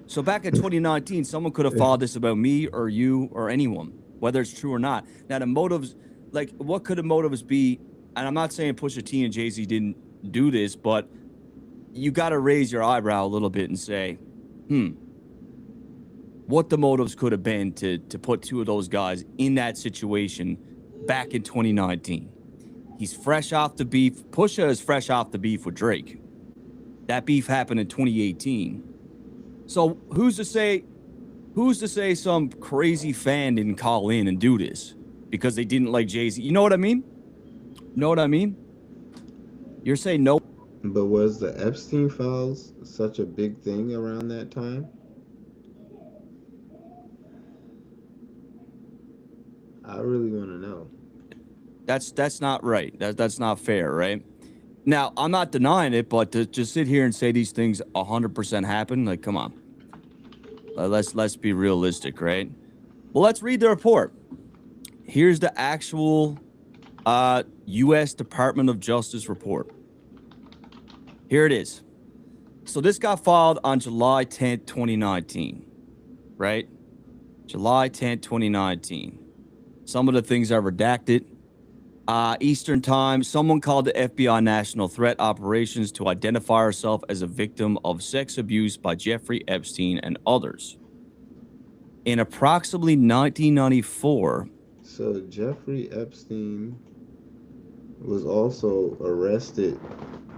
So back in 2019, someone could have filed this about me or you or anyone, whether it's true or not. Now, the motives, like, what could the motives be? And I'm not saying Pusha T and Jay-Z didn't do this, but you got to raise your eyebrow a little bit and say, what the motives could have been to put two of those guys in that situation back in 2019. He's fresh off the beef. Pusha is fresh off the beef with Drake. That beef happened in 2018. So who's to say some crazy fan didn't call in and do this because they didn't like Jay-Z? You know what I mean? Know what I mean? You're saying no. But was the Epstein files such a big thing around that time? I really want to know. That's not right. That's not fair, right? Now, I'm not denying it, but to just sit here and say these things 100% happen, like, come on. Let's be realistic, right? Well, let's read the report. Here's the actual U.S. Department of Justice report. Here it is. So this got filed on July 10th, 2019, right? July 10th, 2019. Some of the things are redacted. Eastern time, someone called the FBI National Threat Operations to identify herself as a victim of sex abuse by Jeffrey Epstein and others. In approximately 1994. So Jeffrey Epstein was also arrested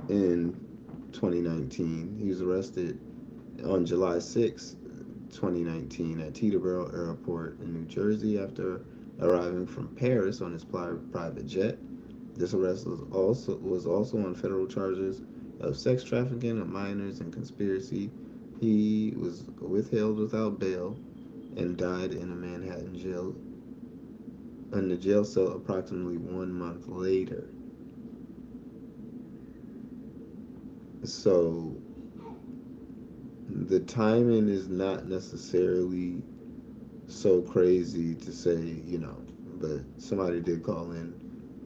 in 2019. He was arrested on July 6, 2019 at Teterboro Airport in New Jersey after arriving from Paris on his private jet. This arrest was also on federal charges of sex trafficking of minors and conspiracy. He was withheld without bail and died in a Manhattan jail in the jail cell approximately 1 month later. So the timing is not necessarily so crazy to say, but somebody did call in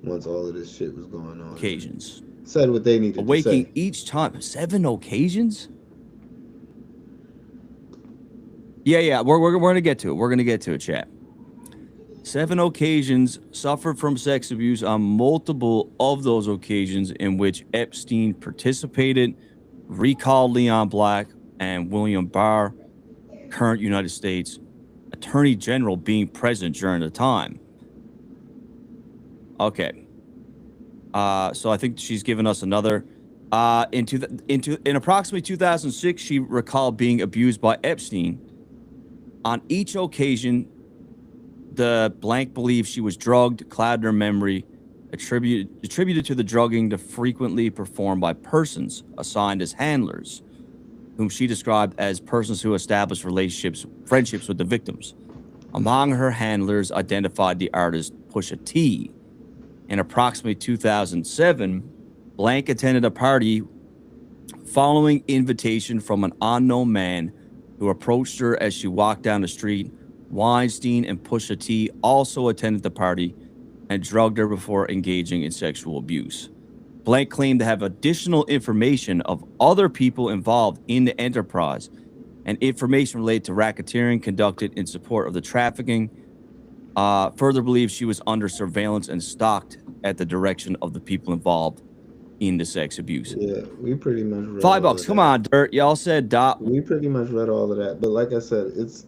once all of this shit was going on. Occasions. Said what they needed to say. Awaking each time. 7 occasions? Yeah, we're going to get to it. We're going to get to it, chat. 7 occasions, suffered from sex abuse on multiple of those occasions in which Epstein participated, recalled Leon Black and William Barr, current United States Attorney General, being present during the time. Okay. So I think she's given us another. In approximately 2006, she recalled being abused by Epstein. On each occasion, the blank believes she was drugged, clouded her memory, attributed to the drugging to frequently performed by persons assigned as handlers, whom she described as persons who established friendships with the victims. Among her handlers identified the artist Pusha T. In approximately 2007, Blank attended a party following invitation from an unknown man who approached her as she walked down the street. Weinstein and Pusha T also attended the party and drugged her before engaging in sexual abuse. Blank claimed to have additional information of other people involved in the enterprise and information related to racketeering conducted in support of the trafficking. Further believes she was under surveillance and stalked at the direction of the people involved in the sex abuse. Yeah, we pretty much read $5. Come on, Dirt. Y'all said dot. We pretty much read all of that, but like I said, it's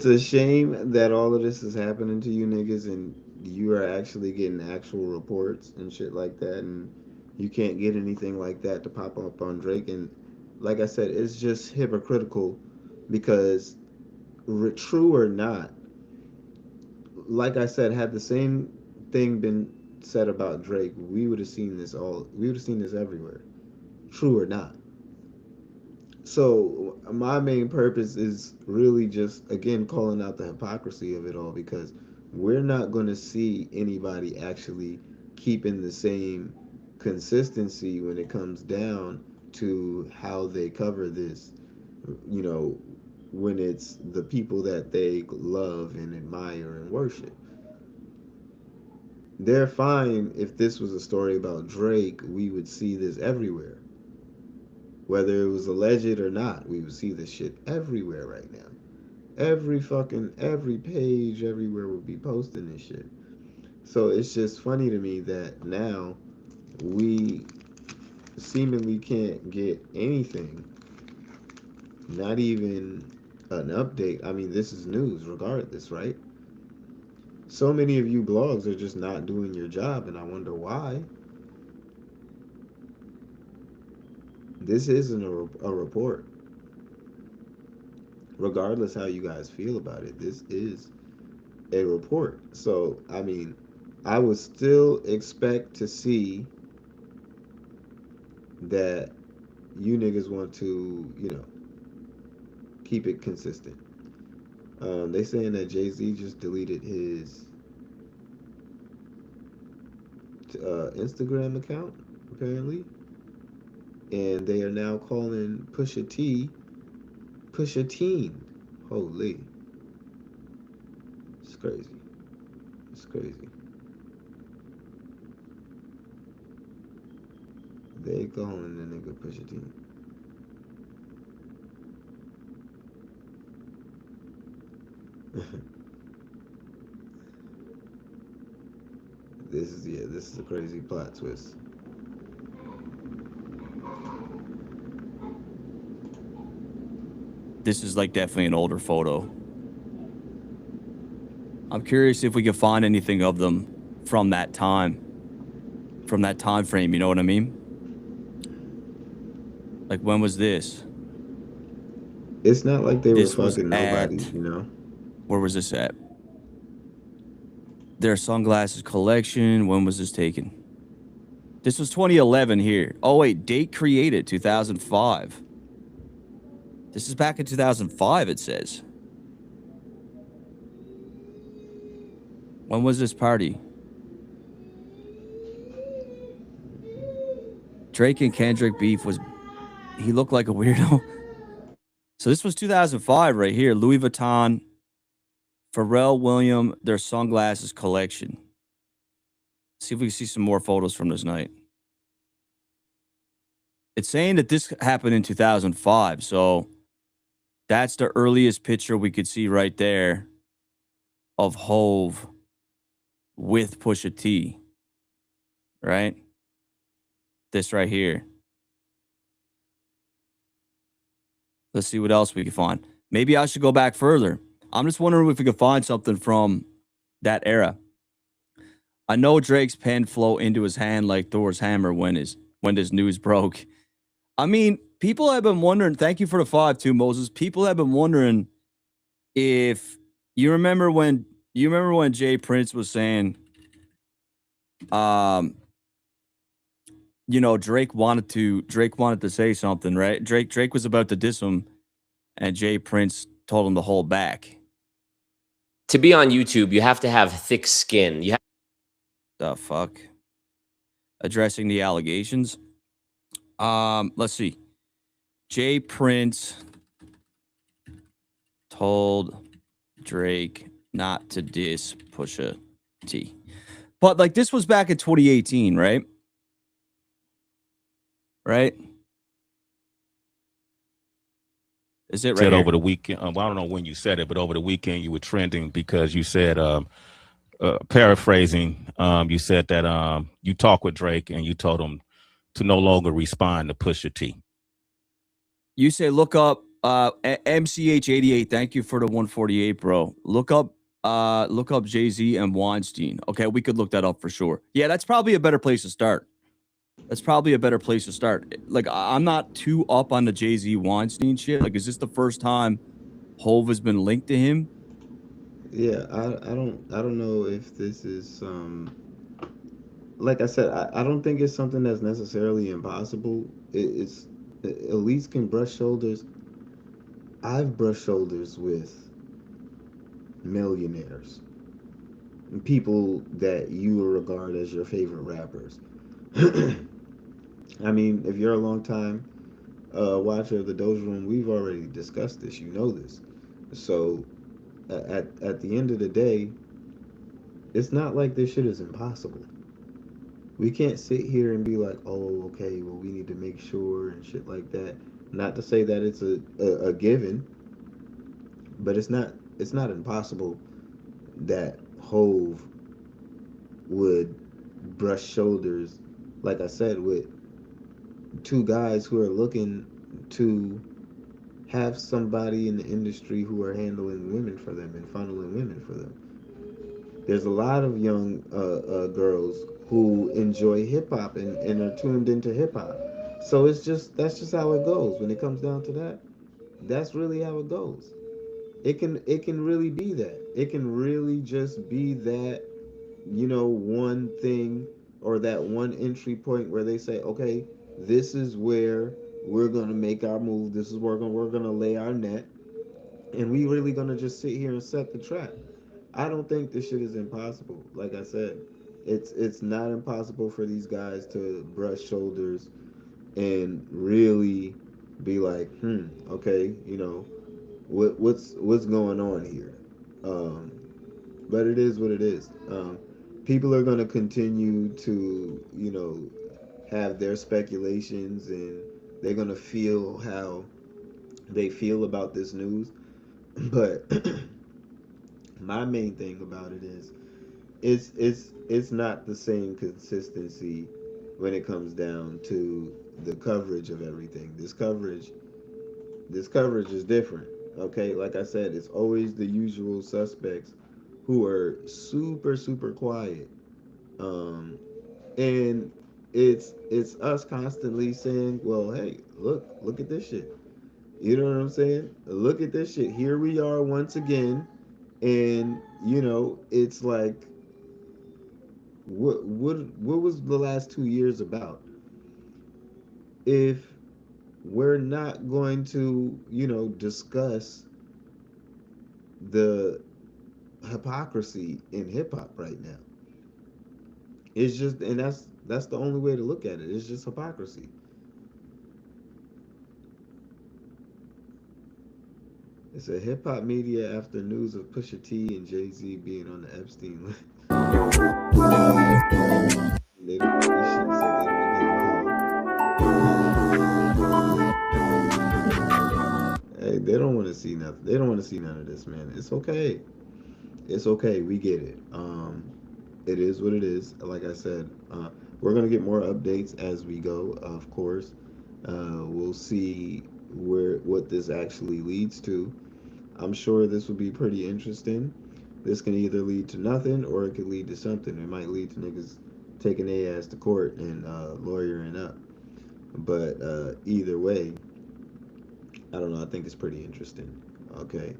a shame that all of this is happening to you niggas and you are actually getting actual reports and shit like that, and you can't get anything like that to pop up on Drake. And like I said, it's just hypocritical because, true or not, like I said, had the same thing been said about Drake, we would have seen this everywhere, true or not. So my main purpose is really just, again, calling out the hypocrisy of it all, because we're not going to see anybody actually keeping the same consistency when it comes down to how they cover this, when it's the people that they love and admire and worship. They're fine if this was a story about Drake, we would see this everywhere. Whether it was alleged or not, we would see this shit everywhere right now. Every page everywhere would be posting this shit. So it's just funny to me that now we seemingly can't get anything, not even an update. I mean, this is news regardless, right? So many of you blogs are just not doing your job, and I wonder why. This isn't a report. Regardless how you guys feel about it, this is a report. So, I mean, I would still expect to see that you niggas want to, keep it consistent. They saying that Jay-Z just deleted his Instagram account, apparently. And they are now calling Pusha T Pusha Teen. Holy. It's crazy. It's crazy. They calling the nigga Pusha Teen. This is a crazy plot twist. This is like definitely an older photo. I'm curious if we could find anything of them from that time. From that time frame, you know what I mean? Like, when was this? It's not like they This were was fucking nobody, you know? Where was this at? Their sunglasses collection. When was this taken? This was 2011 here. Oh, wait. Date created 2005. This is back in 2005, it says. When was this party? Drake and Kendrick beef was... He looked like a weirdo. So this was 2005 right here. Louis Vuitton, Pharrell Williams, their sunglasses collection. See if we can see some more photos from this night. It's saying that this happened in 2005, so that's the earliest picture we could see right there of Hove with Pusha T. Right? This right here. Let's see what else we can find. Maybe I should go back further. I'm just wondering if we could find something from that era. I know Drake's pen flow into his hand like Thor's hammer when this news broke. I mean, people have been wondering, thank you for the 5-2, Moses. People have been wondering if you remember when Jay Prince was saying Drake wanted to say something, right? Drake was about to diss him, and Jay Prince told him to hold back. To be on YouTube, you have to have thick skin. The fuck? Addressing the allegations. Let's see. Jay Prince told Drake not to diss Pusha T. But like this was back in 2018, right? Right? Is it right said here? over the weekend? I don't know when you said it, but over the weekend you were trending because you said, paraphrasing, you said that you talked with Drake and you told him to no longer respond to Pusha T. You say look up MCH88. Thank you for the 148, bro. Look up Jay-Z and Weinstein. Okay, we could look that up for sure. Yeah, that's probably a better place to start. Like, I'm not too up on the Jay-Z Weinstein shit. Like, is this the first time Hove has been linked to him? Yeah, I don't know if this is like I said, I don't think it's something that's necessarily impossible. It's elites can brush shoulders. I've brushed shoulders with millionaires, people that you regard as your favorite rappers. I mean, if you're a long time watcher of the Doja Room, we've already discussed this. You know this. So at the end of the day, it's not like this shit is impossible. We can't sit here and be like, oh, okay, well, we need to make sure and shit like that. Not to say that it's a given, but it's not impossible that Hove would brush shoulders, like I said, with two guys who are looking to have somebody in the industry who are handling women for them and funneling women for them. There's a lot of young girls who enjoy hip hop and are tuned into hip hop. So that's just how it goes when it comes down to that. That's really how it goes. It can really be that. It can really just be that, one thing or that one entry point where they say, okay, this is where we're gonna make our move. This is where we're gonna lay our net, and we really gonna just sit here and set the trap. I don't think this shit is impossible. Like I said, it's not impossible for these guys to brush shoulders and really be like, okay, what's going on here. Um, but it is what it is. People are going to continue to, have their speculations, and they're going to feel how they feel about this news. But my main thing about it is it's not the same consistency when it comes down to the coverage of everything. This coverage is different. Okay, like I said, it's always the usual suspects who are super super quiet. Um, and it's us constantly saying, well, hey, look at this shit. You know what I'm saying? Look at this shit. Here we are once again, and it's like, what was the last 2 years about? If we're not going to, discuss the hypocrisy in hip hop right now. It's just, and that's the only way to look at it. It's just hypocrisy. It's a hip hop media after news of Pusha T and Jay Z being on the Epstein list. They don't want this shit, so they don't get involved. Hey, they don't want to see nothing. They don't want to see none of this, man. It's okay. It's okay. We get it. It is what it is. Like I said, we're gonna get more updates as we go. Of course, we'll see what this actually leads to. I'm sure this will be pretty interesting. This can either lead to nothing or it could lead to something. It might lead to niggas taking their ass to court and lawyering up. But either way, I don't know. I think it's pretty interesting. Okay,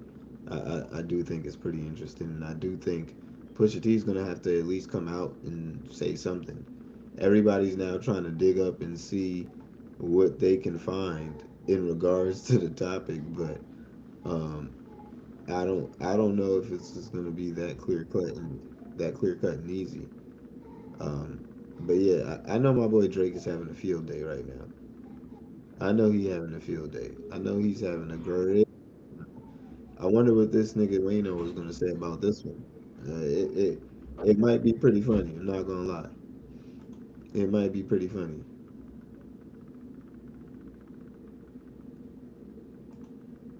I do think it's pretty interesting, and I do think Pusha T's gonna have to at least come out and say something. Everybody's now trying to dig up and see what they can find in regards to the topic, but um, I don't know if it's just gonna be that clear cut and easy. Um, but yeah, I know my boy Drake is having a field day right now. I know he having a field day. I know he's having a great. I wonder what this nigga Reno was gonna say about this one. It might be pretty funny. I'm not gonna lie. It might be pretty funny.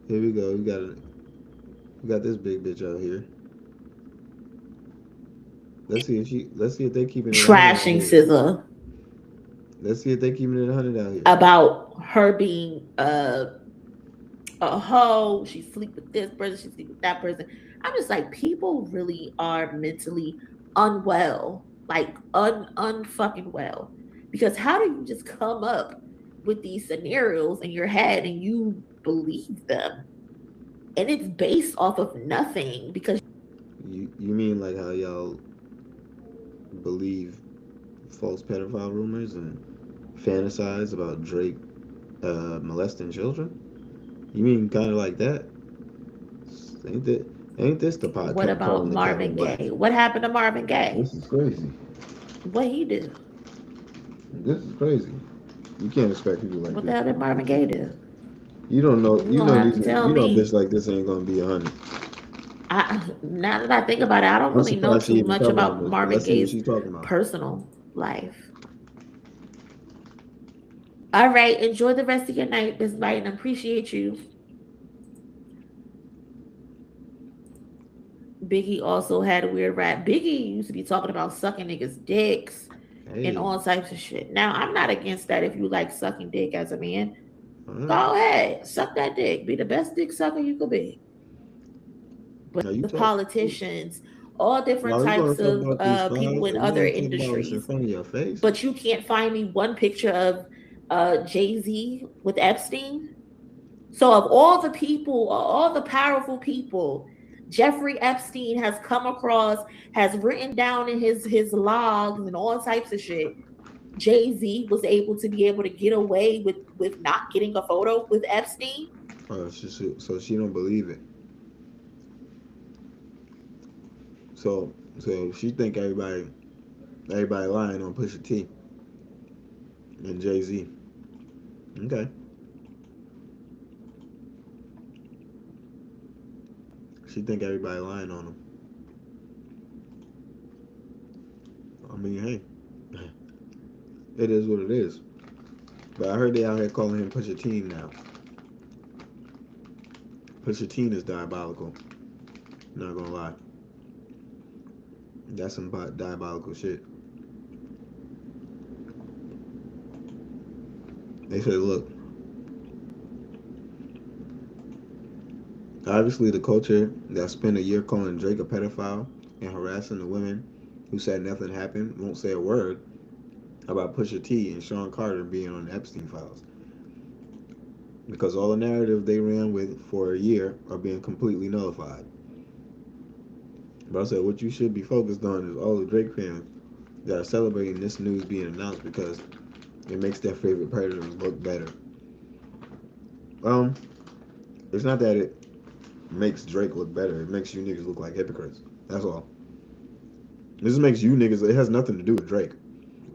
Here we go. We got this big bitch out here. Let's see if they keeping it 100 Trashing SZA Let's see if they keeping it 100 out here. about her being a hoe. She sleep with this person. She sleep with that person. I'm just like, people really are mentally unwell, like unfucking well. Because how do you just come up with these scenarios in your head and you believe them? And it's based off of nothing. Because you mean like how y'all believe false pedophile rumors and fantasize about Drake molesting children? You mean kind of like that? Ain't this the podcast? what about Marvin Gaye? What happened to Marvin Gaye? This is crazy. What he do? This is crazy. You can't expect people like What this. the hell did Marvin Gaye do? You don't know. You don't have to tell you know, me. bitch like this ain't gonna be 100. Now that I think about it, I don't I'm really know surprised she too even much talking about about this. Marvin Let's see what Gaye's she's talking about. personal life. All right, enjoy the rest of your night, Miss Biden. Appreciate you. Biggie also had a weird rap. Biggie used to be talking about sucking niggas' dicks and all types of shit. Now, I'm not against that if you like sucking dick as a man. Go ahead, suck that dick. Be the best dick sucker you could be. But the politicians, all different types of people in other industries. In front of your face. But you can't find me one picture of Jay-Z with Epstein. So of all the people, all the powerful people, Jeffrey Epstein has come across, has written down in his logs and all types of shit. Jay-Z was able to be able to get away with not getting a photo with Epstein. So she don't believe it. So she think everybody lying on Pusha T and Jay Z. Okay. She think everybody lying on him. I mean, hey, it is what it is. But I heard they out here calling him Pusha T now. Pusha T is diabolical. Not gonna lie. That's some diabolical shit. They said, look, obviously the culture that spent a year calling Drake a pedophile and harassing the women who said nothing happened won't say a word about Pusha T and Sean Carter being on the Epstein files. Because all the narrative they ran with for a year are being completely nullified. But I said, what you should be focused on is all the Drake fans that are celebrating this news being announced because it makes their favorite predators look better. It's not that it makes Drake look better. It makes you niggas look like hypocrites. That's all. This makes you niggas. It has nothing to do with Drake.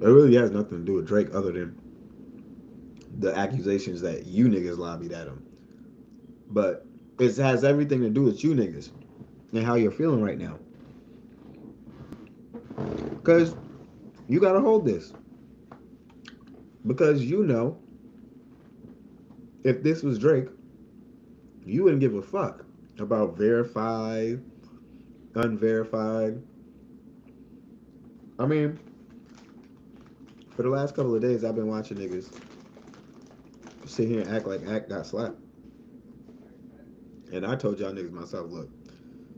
It really has nothing to do with Drake other than the accusations that you niggas lobbied at him. But it has everything to do with you niggas and how you're feeling right now. Because you gotta hold this. Because you know, if this was Drake, you wouldn't give a fuck about verified, unverified. I mean, for the last couple of days, I've been watching niggas sit here and act like Act got slapped. And I told y'all niggas myself, look,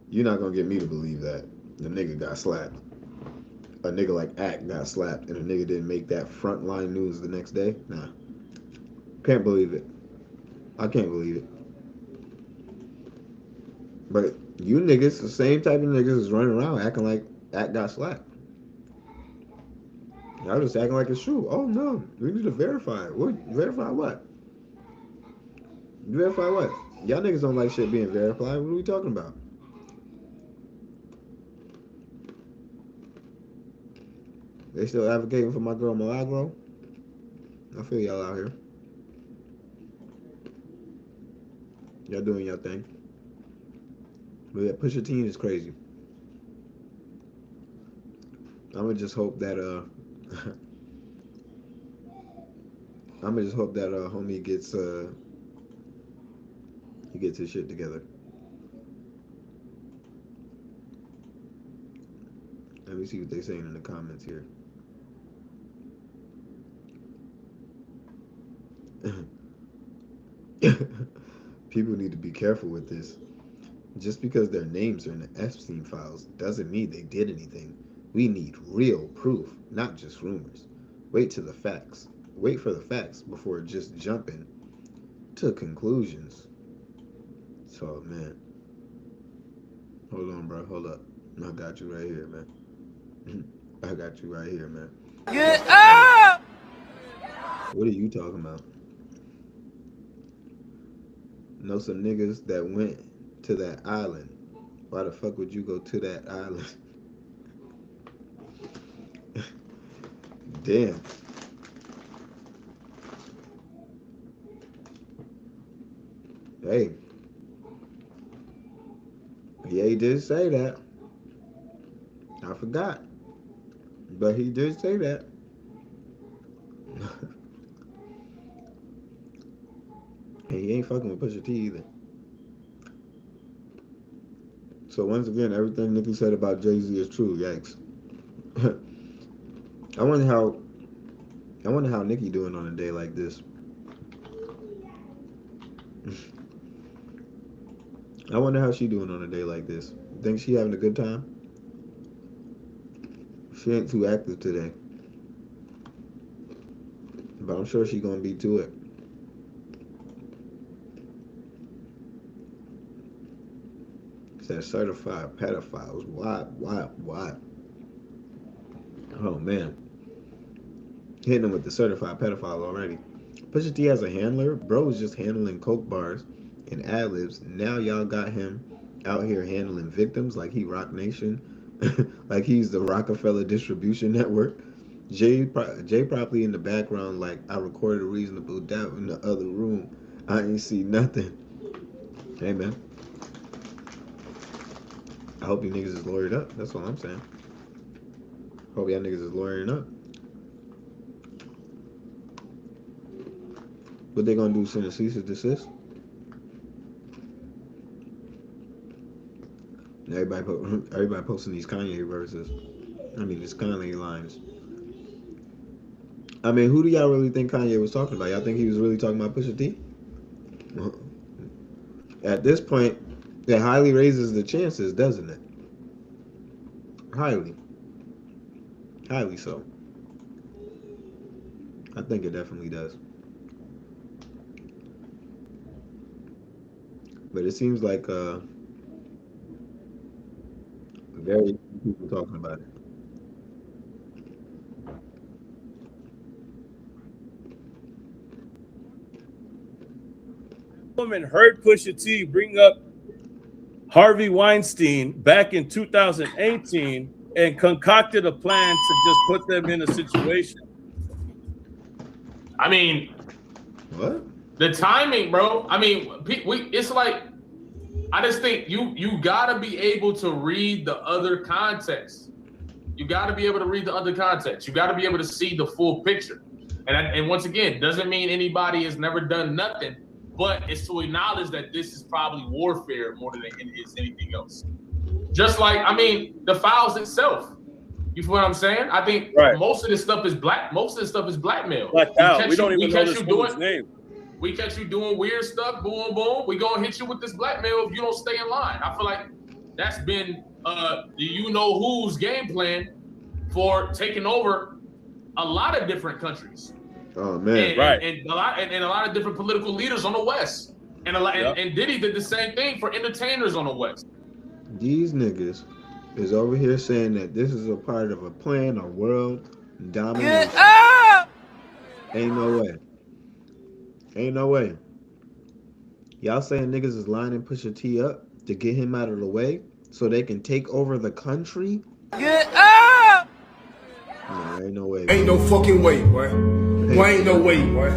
you're not gonna get me to believe that the nigga got slapped. A nigga like Act got slapped and a nigga didn't make that frontline news the next day. Nah. Can't believe it. I can't believe it. But you niggas, the same type of niggas is running around acting like Act got slapped. Y'all just acting like it's true. Oh no, we need to verify it. What? Verify what? Verify what? Y'all niggas don't like shit being verified. What are we talking about? They still advocating for my girl Milagro? I feel y'all out here. Y'all doing your thing. But yeah, Pusha T is crazy. I'ma just hope that homie gets he gets his shit together. Let me see what they're saying in the comments here. People need to be careful with this. Just because their names are in the Epstein files doesn't mean they did anything. We need real proof, not just rumors. Wait for the facts before just jumping to conclusions. So, man. Hold on, bro. Hold up. I got you right here, man. I got you right here, man. Get up! What are you talking about? Know some niggas that went to that island. Why the fuck would you go to that island? Damn. Hey. Yeah, he did say that. I forgot. But he did say that. And he ain't fucking with Pusha T either. So once again, everything Nicki said about Jay-Z is true. Yikes. I wonder how Nicki doing on a day like this. I wonder how she doing on a day like this. Think she having a good time? She ain't too active today. but I'm sure she's gonna be to it. That certified pedophiles. Why? Oh man, hitting him with the certified pedophile already. Pusha T has a handler. Bro is just handling coke bars and ad libs. Now y'all got him out here handling victims like he Rock Nation, like he's the Rockefeller Distribution Network. Jay probably in the background like I recorded a reasonable doubt in the other room. I ain't see nothing. Hey man, I hope you niggas is lawyered up. That's all I'm saying. Hope y'all niggas is lawyering up. What they gonna do? Send a cease and desist? Everybody posting these Kanye verses. I mean, these Kanye lines. I mean, who do y'all really think Kanye was talking about? Y'all think he was really talking about Pusha T? At this point, it highly raises the chances, doesn't it? Highly so. I think it definitely does. But it seems like very few people talking about it. Woman heard Pusha T bring up Harvey Weinstein back in 2018 and concocted a plan to just put them in a situation. I mean, what? The timing, bro. I mean, it's like, I just think you gotta be able to read the other context. You gotta be able to read the other context. You gotta be able to see the full picture. And once again, doesn't mean anybody has never done nothing, but it's to acknowledge that this is probably warfare more than it is anything else. Just like, I mean, the files itself. You feel what I'm saying? I think most of this stuff is blackmail. We don't even know this woman's name. We catch you doing weird stuff, boom, boom. We gonna hit you with this blackmail if you don't stay in line. I feel like that's been who's game plan for taking over a lot of different countries. Oh man, and a lot of different political leaders on the West, and and Diddy did the same thing for entertainers on the West. These niggas is over here saying that this is a part of a plan, a world domination. Ain't no way. Ain't no way. Y'all saying niggas is lining Pusha T up to get him out of the way so they can take over the country? Get up! Nah, ain't no way. Ain't no fucking way, boy. Boy, ain't no way, boy.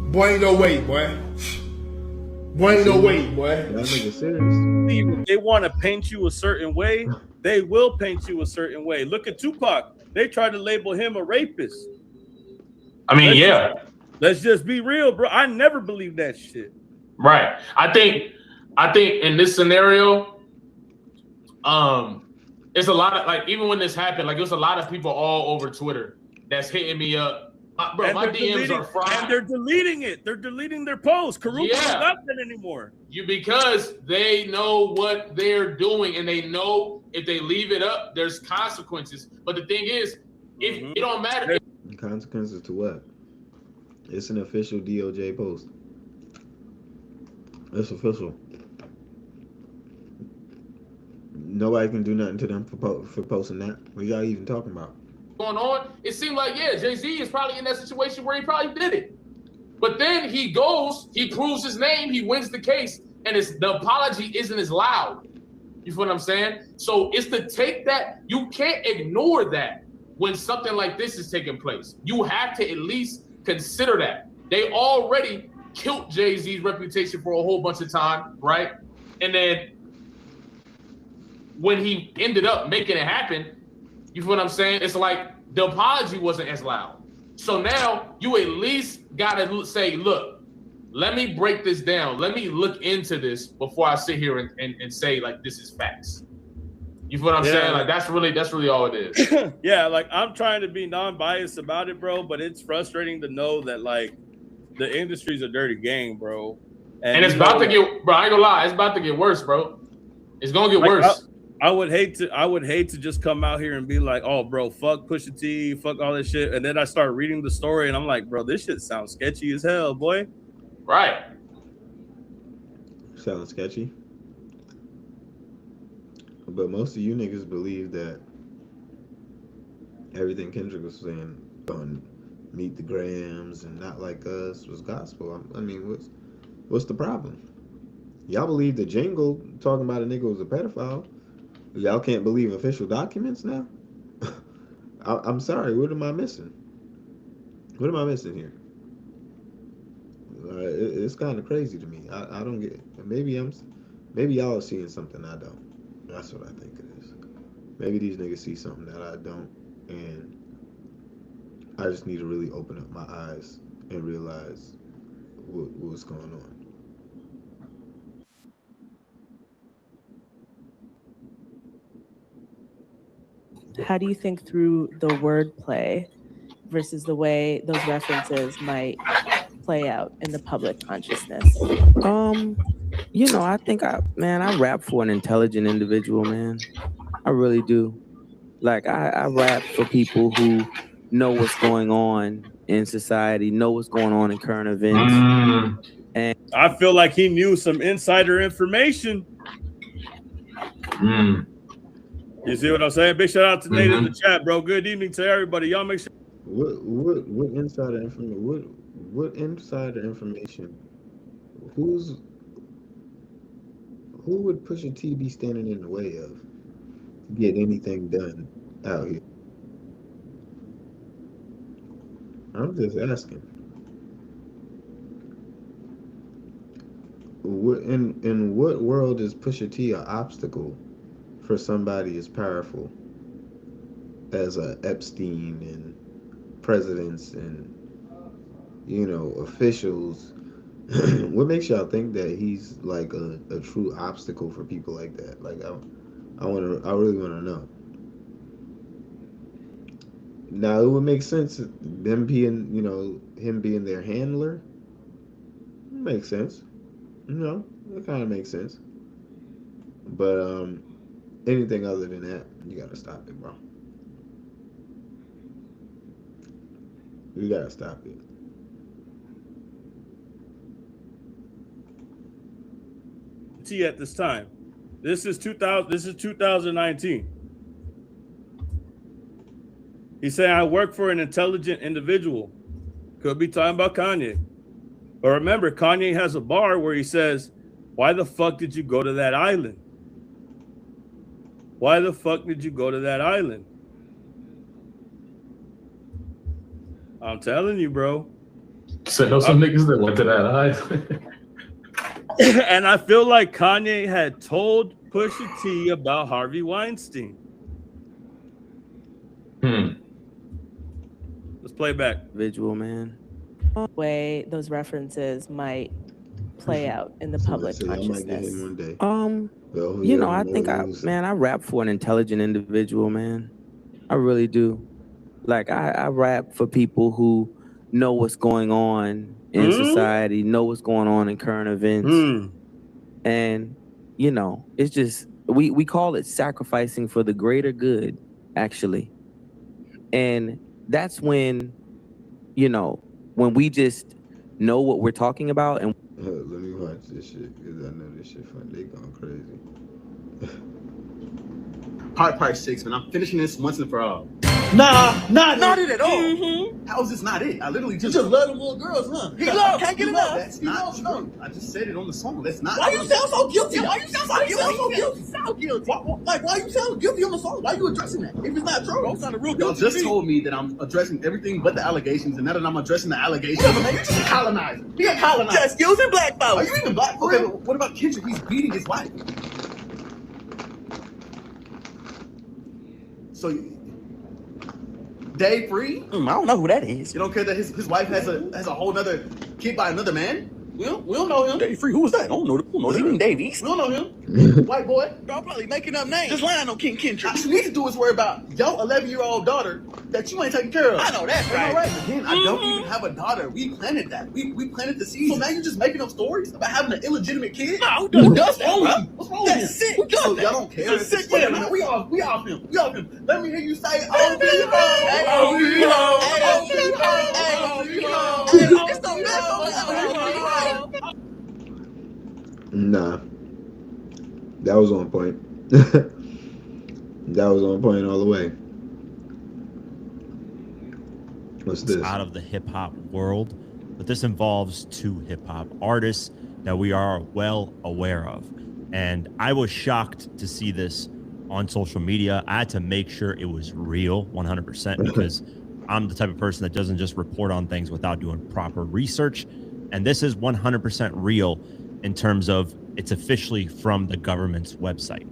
Boy, ain't no way, boy. Boy, ain't no way, boy. Y'all niggas serious? If they want to paint you a certain way, they will paint you a certain way. Look at Tupac. They tried to label him a rapist. I mean, Let's just be real, bro. I never believed that shit. Right. I think in this scenario, it's a lot of, like, even when this happened, like, there's a lot of people all over Twitter that's hitting me up. Bro, my DMs are fried. And they're deleting it. They're deleting their posts. Karuka is not that anymore. Because they know what they're doing, and they know if they leave it up, there's consequences. But the thing is, if it don't matter. Consequences to what? It's an official DOJ post. It's official. Nobody can do nothing to them for posting that. What y'all even talking about? Going on, it seemed like, Jay-Z is probably in that situation where he probably did it. But then he goes, he proves his name, he wins the case, and the apology isn't as loud. You feel what I'm saying? So it's to take that, you can't ignore that when something like this is taking place. You have to at least consider that. They already killed Jay-Z's reputation for a whole bunch of time, right? And then when he ended up making it happen, you feel what I'm saying? It's like the apology wasn't as loud. So now you at least gotta say, look, let me break this down. Let me look into this before I sit here and say, like, this is facts. You feel what I'm saying? Like, that's really all it is. Yeah, like, I'm trying to be non-biased about it, bro, but it's frustrating to know that, like, the industry's a dirty game, bro. And it's about to get, bro, I ain't gonna lie, it's about to get worse, bro. It's gonna get worse. I would hate to just come out here and be like, oh, bro, fuck Pusha T, fuck all this shit. And then I start reading the story and I'm like, bro, this shit sounds sketchy as hell, boy. Right. Sounds sketchy. But most of you niggas believe that everything Kendrick was saying on Meet the Grams and Not Like Us was gospel. I mean, what's the problem? Y'all believe the jingle talking about a nigga was a pedophile. Y'all can't believe official documents now? I'm sorry, what am I missing? What am I missing here? It's kind of crazy to me. I don't get it. Maybe y'all are seeing something I don't. That's what I think it is. Maybe these niggas see something that I don't, and I just need to really open up my eyes and realize what's going on. How do you think through the wordplay versus the way those references might play out in the public consciousness? You know, I think I rap for an intelligent individual, man. I really do. Like I rap for people who know what's going on in society, know what's going on in current events. And I feel like he knew some insider information. You see what I'm saying? Big shout out to Nate in the chat, bro. Good evening to everybody. Y'all make sure. What insider information? What insider information? Who would Pusha T be standing in the way of to get anything done out here? I'm just asking. In what world is Pusha T an obstacle for somebody as powerful as Epstein and presidents and officials? What makes y'all think that he's like a true obstacle for people like that? Like I really want to know. Now it would make sense them being, him being their handler. It makes sense. It kind of makes sense. But anything other than that, you gotta stop it, bro. You gotta stop it. T at this time. This is 2019. He's saying I work for an intelligent individual. Could be talking about Kanye. But remember, Kanye has a bar where he says, why the fuck did you go to that island? Why the fuck did you go to that island? I'm telling you, bro. So know some niggas that went to that island. And I feel like Kanye had told Pusha T about Harvey Weinstein. Let's play back. Individual, man. Way those references might play out in the public consciousness. You know, I think I rap for an intelligent individual, man. I really do. Like I rap for people who know what's going on in society, know what's going on in current events. And, it's just, we call it sacrificing for the greater good, actually. And that's when, when we just know what we're talking about. And let me watch this shit, because I know this shit fun. They going crazy. Part 6, man. I'm finishing this once and for all. Not it at all. How is this not it? I literally just love them little girls, huh? He loves. Can't get enough. That's not true. I just said it on the song. That's not. Why you sound so guilty? Why you sound so guilty? Why you sound guilty on the song? Why you addressing that? If it's not true, don't sound real guilty. Y'all just told me that I'm addressing everything but the allegations, and now that I'm addressing the allegations, man, you're just a colonizer. Be a colonizer. Just using black folks. Are you even black? Okay, but what about Kendrick? He's beating his wife. So. Dave Free? I don't know who that is. You don't care that his wife has a whole nother kid by another man? We don't know him. Dave Free, who was that? I don't know. Even Davies. We don't know him. White boy. Y'all probably making up names. Just lying on King Kendrick. What you need to do is worry about your 11-year-old daughter that you ain't taking care of. I know that's Am I right. But then I don't even have a daughter. We planted that. We planted the seed. So now you're just making up stories about having an illegitimate kid? No, who does that, bro? What's wrong with you? That's sick. Who does that? Y'all don't care. That's sick, Wait a yeah, minute. man. We off him. Let me hear you say, oh, we Nah, that was on point. That was on point all the way. What's this? Out of the hip hop world, but this involves two hip hop artists that we are well aware of. And I was shocked to see this on social media. I had to make sure it was real 100% because I'm the type of person that doesn't just report on things without doing proper research. And this is 100% real in terms of it's officially from the government's website.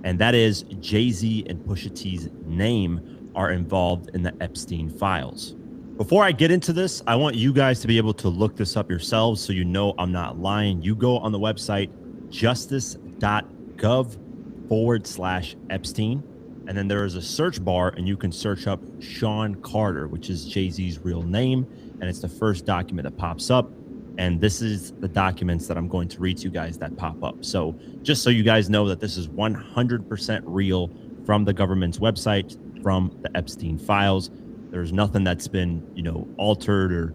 And that is Jay-Z and Pusha T's name are involved in the Epstein files. Before I get into this, I want you guys to be able to look this up yourselves so you know I'm not lying. You go on the website justice.gov/Epstein, and then there is a search bar and you can search up Sean Carter, which is Jay-Z's real name, and it's the first document that pops up. And this is the documents that I'm going to read to you guys that pop up. So just so you guys know that this is 100% real from the government's website, from the Epstein files. There's nothing that's been, altered or,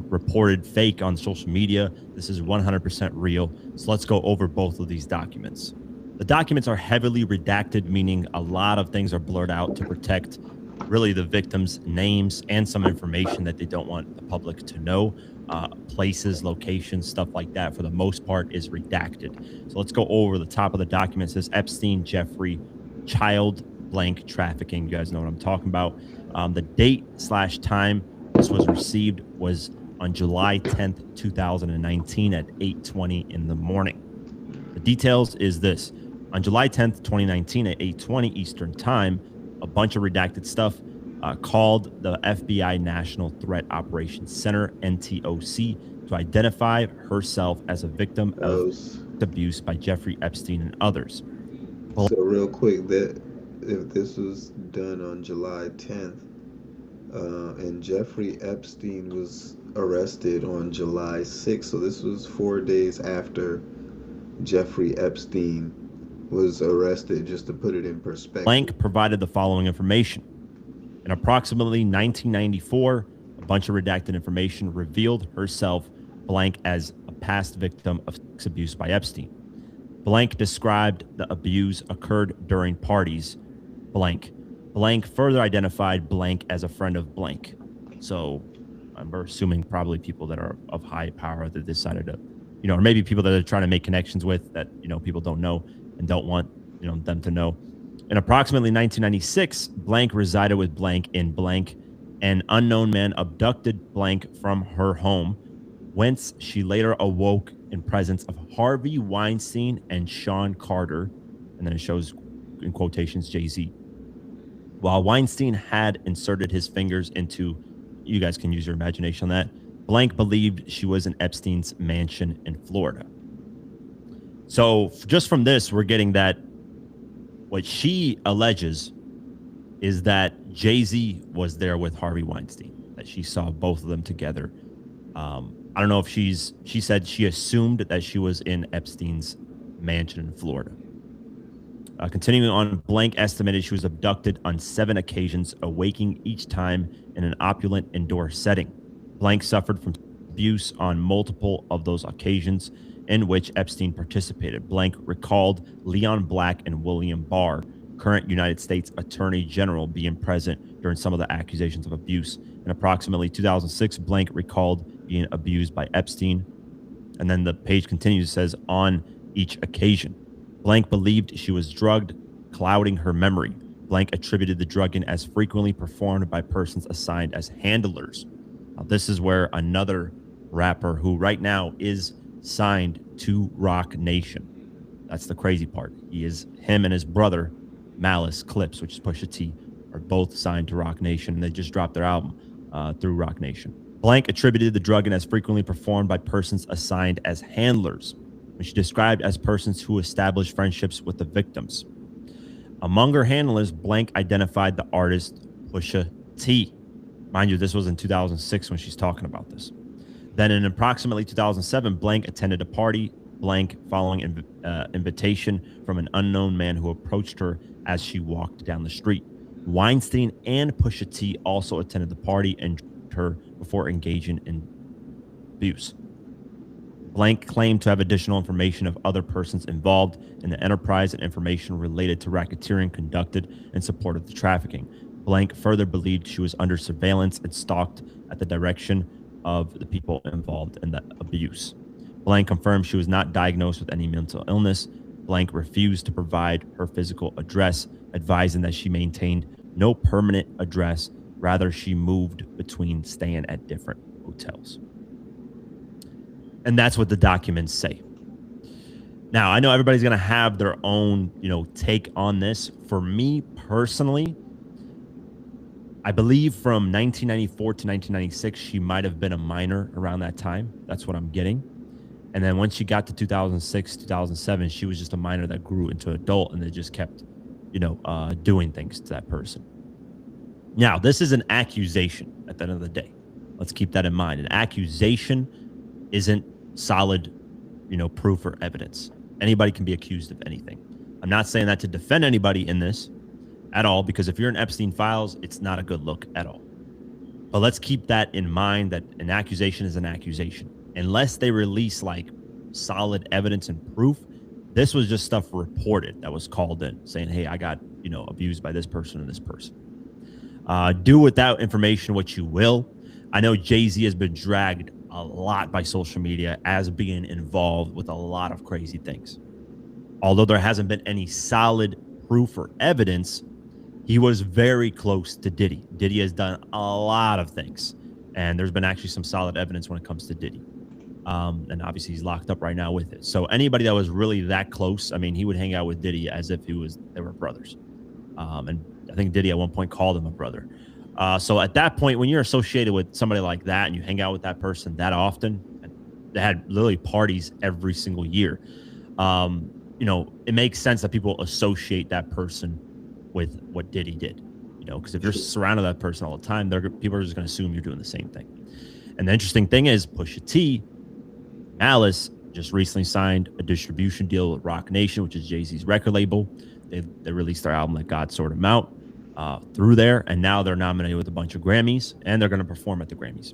reported fake on social media. This is 100% real. So let's go over both of these documents. The documents are heavily redacted, meaning a lot of things are blurred out to protect really the victims' names and some information that they don't want the public to know. Places, locations, stuff like that, for the most part, is redacted. So let's go over the top of the document. It says Epstein, Jeffrey, child blank trafficking. You guys know what I'm talking about. The date/time this was received was on July 10th, 2019 at 8:20 in the morning. The details is this. On July 10th, 2019 at 8:20 Eastern Time, a bunch of redacted stuff called the FBI National Threat Operations Center, NTOC, to identify herself as a victim of abuse by Jeffrey Epstein and others. So real quick, that if this was done on July 10th, and Jeffrey Epstein was arrested on July 6th, so this was 4 days after Jeffrey Epstein was arrested, just to put it in perspective. Blank provided the following information. In approximately 1994, a bunch of redacted information revealed herself, blank, as a past victim of sex abuse by Epstein. Blank described the abuse occurred during parties, blank. Blank further identified blank as a friend of blank. So we're assuming probably people that are of high power that decided to, or maybe people that are trying to make connections with that, people don't know and don't want, them to know. In approximately 1996, blank resided with blank in blank. An unknown man abducted blank from her home, whence she later awoke in presence of Harvey Weinstein and Sean Carter. And then it shows, in quotations, Jay-Z. While Weinstein had inserted his fingers into, you guys can use your imagination on that, blank believed she was in Epstein's mansion in Florida. So just from this, we're getting that what she alleges is that Jay-Z was there with Harvey Weinstein, that she saw both of them together. I don't know if she said she assumed that she was in Epstein's mansion in Florida. Continuing on, blank estimated she was abducted on 7 occasions, awaking each time in an opulent indoor setting. Blank suffered from abuse on multiple of those occasions in which Epstein participated. Blank recalled Leon Black and William Barr, current United States Attorney General, being present during some of the accusations of abuse. In approximately 2006, blank recalled being abused by Epstein. And then the page continues, says, on each occasion. Blank believed she was drugged, clouding her memory. Blank attributed the drugging as frequently performed by persons assigned as handlers. Now, this is where another rapper who right now is signed to Rock Nation. That's the crazy part. Him and his brother, Malice Clips, which is Pusha T, are both signed to Rock Nation, and they just dropped their album through Rock Nation. Blank attributed the drugging as frequently performed by persons assigned as handlers, which she described as persons who established friendships with the victims. Among her handlers, blank identified the artist Pusha T. Mind you, this was in 2006 when she's talking about this. Then in approximately 2007, blank attended a party, blank, following invitation from an unknown man who approached her as she walked down the street. Weinstein and Pusha T also attended the party and drugged her before engaging in abuse. Blank claimed to have additional information of other persons involved in the enterprise and information related to racketeering conducted in support of the trafficking. Blank further believed she was under surveillance and stalked at the direction of the people involved in the abuse. Blank confirmed she was not diagnosed with any mental illness. Blank refused to provide her physical address, advising that she maintained no permanent address. Rather, she moved between staying at different hotels. And that's what the documents say. Now, I know everybody's going to have their own, take on this. For me personally, I believe from 1994 to 1996, she might have been a minor around that time. That's what I'm getting. And then when she got to 2006, 2007, she was just a minor that grew into adult, and they just kept, doing things to that person. Now, this is an accusation at the end of the day. Let's keep that in mind. An accusation isn't solid, proof or evidence. Anybody can be accused of anything. I'm not saying that to defend anybody in this at all, because if you're in Epstein files, it's not a good look at all. But let's keep that in mind, that an accusation is an accusation. Unless they release like solid evidence and proof, this was just stuff reported that was called in saying, hey, I got, abused by this person and this person. Do with that information what you will. I know Jay-Z has been dragged a lot by social media as being involved with a lot of crazy things. Although there hasn't been any solid proof or evidence, he was very close to Diddy. Diddy has done a lot of things, and there's been actually some solid evidence when it comes to Diddy. And obviously he's locked up right now with it. So anybody that was really that close, I mean, he would hang out with Diddy as if they were brothers. And I think Diddy at one point called him a brother. So at that point, when you're associated with somebody like that and you hang out with that person that often, they had literally parties every single year. It makes sense that people associate that person with what Diddy did, because if you're surrounded with that person all the time, people are just going to assume you're doing the same thing. And the interesting thing is Pusha T, Malice just recently signed a distribution deal with Roc Nation, which is Jay-Z's record label. They released their album Let God Sort Them Out through there, and now they're nominated with a bunch of Grammys, and they're going to perform at the Grammys.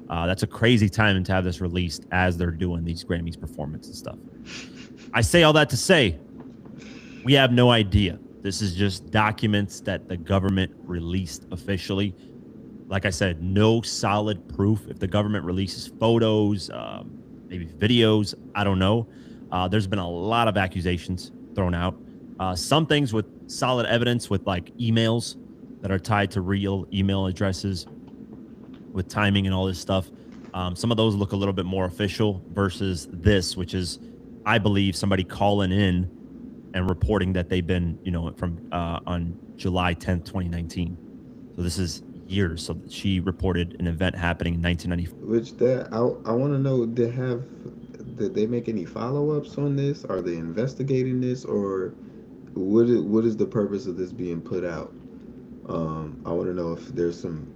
That's a crazy time to have this released as they're doing these Grammys performance and stuff. I say all that to say, we have no idea. This is just documents that the government released officially. Like I said, no solid proof. If the government releases photos, maybe videos, I don't know. There's been a lot of accusations thrown out. Some things with solid evidence, with like emails that are tied to real email addresses with timing and all this stuff. Some of those look a little bit more official versus this, which is, I believe, somebody calling in and reporting that they've been, from on July 10th, 2019. So this is years. So she reported an event happening in 1994. Which I want to know, did they make any follow-ups on this? Are they investigating this, or what is the purpose of this being put out? I want to know if there's some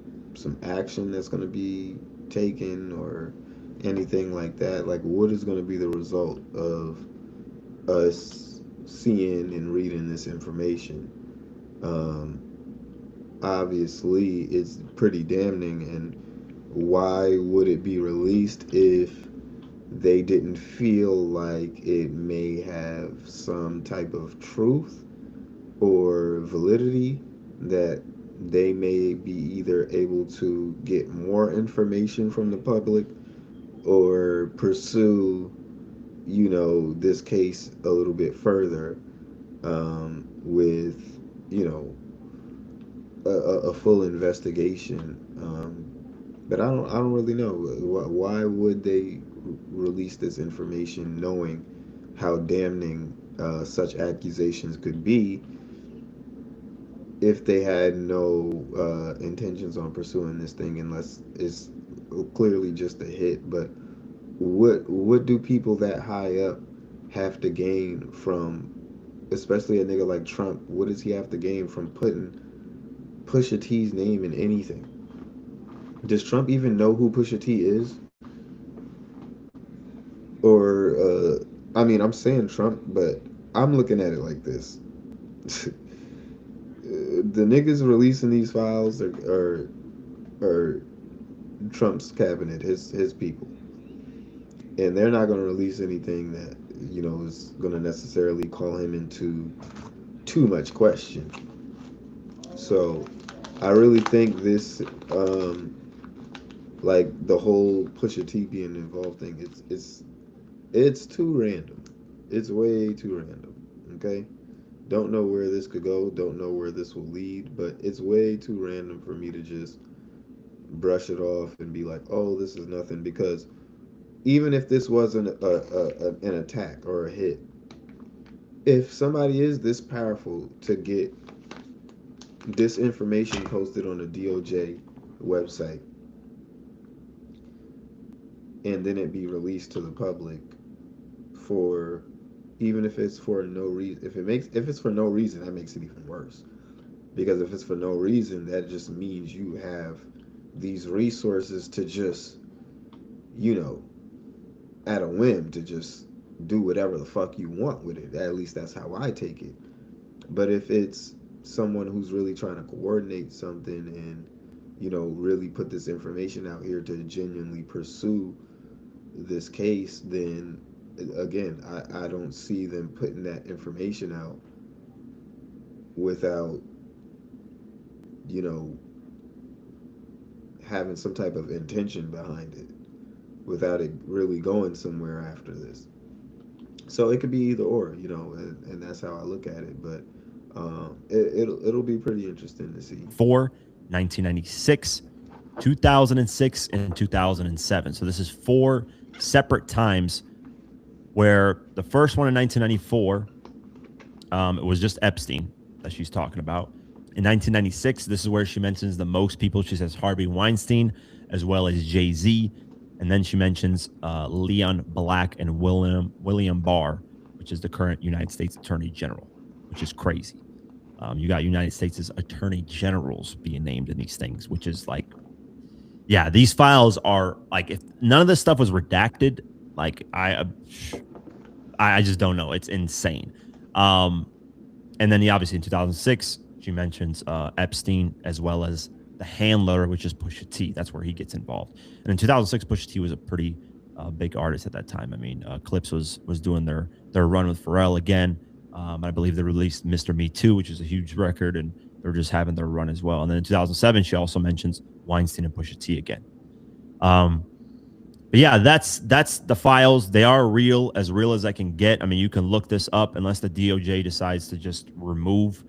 action that's going to be taken or anything like that. Like, what is going to be the result of us seeing and reading this information? Obviously, it's pretty damning, and why would it be released if they didn't feel like it may have some type of truth or validity, that they may be either able to get more information from the public or pursue, this case a little bit further with, a full investigation. But I don't really know. Why would they release this information knowing how damning such accusations could be if they had no intentions on pursuing this thing, unless it's clearly just a hit? But what do people that high up have to gain from, especially a nigga like Trump? What does he have to gain from putting Pusha T's name in anything. Does Trump even know who Pusha T is? Or, I mean, I'm saying Trump, but I'm looking at it like this. The niggas releasing these files are Trump's cabinet, his people, and they're not going to release anything that is going to necessarily call him into too much question. So, I really think this, like the whole Pusha T being involved thing, it's too random. It's way too random. Okay. Don't know where this could go. Don't know where this will lead. But it's way too random for me to just brush it off and be like, "Oh, this is nothing." Because even if this wasn't an attack or a hit, if somebody is this powerful to get this information posted on the DOJ website and then it be released to the public for, even if it's for no reason, if it's for no reason, that makes it even worse. Because if it's for no reason, that just means you have these resources to just, at a whim, to just do whatever the fuck you want with it. At least that's how I take it. But if it's someone who's really trying to coordinate something and, really put this information out here to genuinely pursue this case, then again, I don't see them putting that information out without, having some type of intention behind it, without it really going somewhere after this. So it could be either or, and that's how I look at it. But it'll be pretty interesting to see. 1996, 2006, and 2007. So this is 4 separate times where the first one in 1994, it was just Epstein that she's talking about. In 1996, this is where she mentions the most people. She says Harvey Weinstein, as well as Jay-Z. And then she mentions Leon Black and William Barr, which is the current United States Attorney General, which is crazy. You got United States' Attorney Generals being named in these things, which is like, yeah, these files are like, if none of this stuff was redacted, like I just don't know. It's insane. And then obviously in 2006, she mentions Epstein, as well as the handler, which is Pusha T. That's where he gets involved. And in 2006, Pusha T was a pretty big artist at that time. I mean, Clips was doing their run with Pharrell again. I believe they released Mr. Me Too, which is a huge record, and they're just having their run as well. And then in 2007, she also mentions Weinstein and Pusha T again. But yeah, that's the files. They are real as I can get. I mean, you can look this up unless the DOJ decides to just remove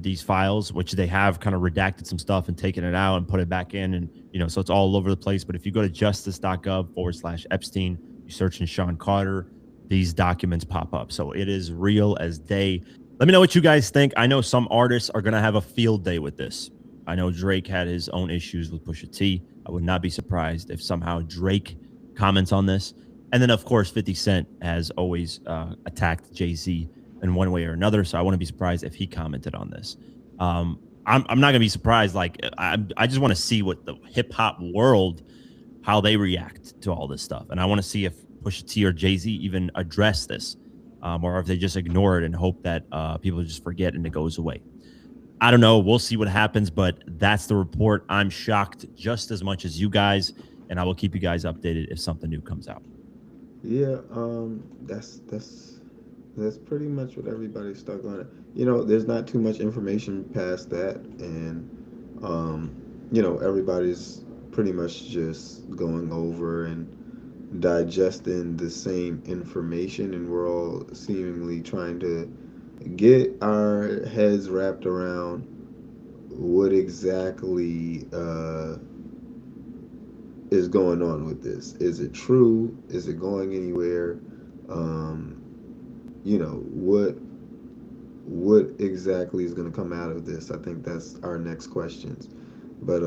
these files, which they have kind of redacted some stuff and taken it out and put it back in. And, so it's all over the place. But if you go to justice.gov/Epstein, you search in Sean Carter, these documents pop up. So it is real as day. Let me know what you guys think. I know some artists are going to have a field day with this. I know Drake had his own issues with Pusha T. I would not be surprised if somehow Drake comments on this. And then, of course, 50 Cent has always attacked Jay-Z in one way or another. So I wouldn't be surprised if he commented on this. I'm not going to be surprised. Like, I just want to see what the hip hop world, how they react to all this stuff. And I want to see if Pusha T or Jay-Z even address this, or if they just ignore it and hope that people just forget and it goes away. I don't know. We'll see what happens, but that's the report. I'm shocked just as much as you guys, and I will keep you guys updated if something new comes out. Yeah, that's pretty much what everybody's stuck on. There's not too much information past that, and everybody's pretty much just going over and digesting the same information, and we're all seemingly trying to get our heads wrapped around what exactly is going on with this. Is it true? Is it going anywhere? What exactly is going to come out of this? I think that's our next questions. But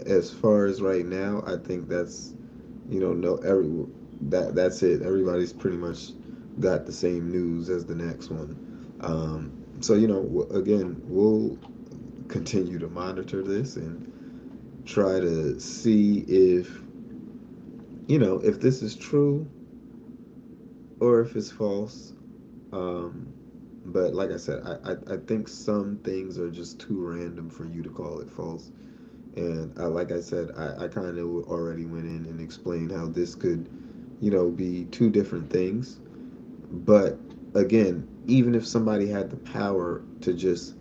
as far as right now, I think that's that's it. Everybody's pretty much got the same news as the next one. So again, we'll continue to monitor this and try to see if, if this is true or if it's false. But like I said, I think some things are just too random for you to call it false. And like I said, I kind of already went in and explained how this could, be two different things. But again, even if somebody had the power to just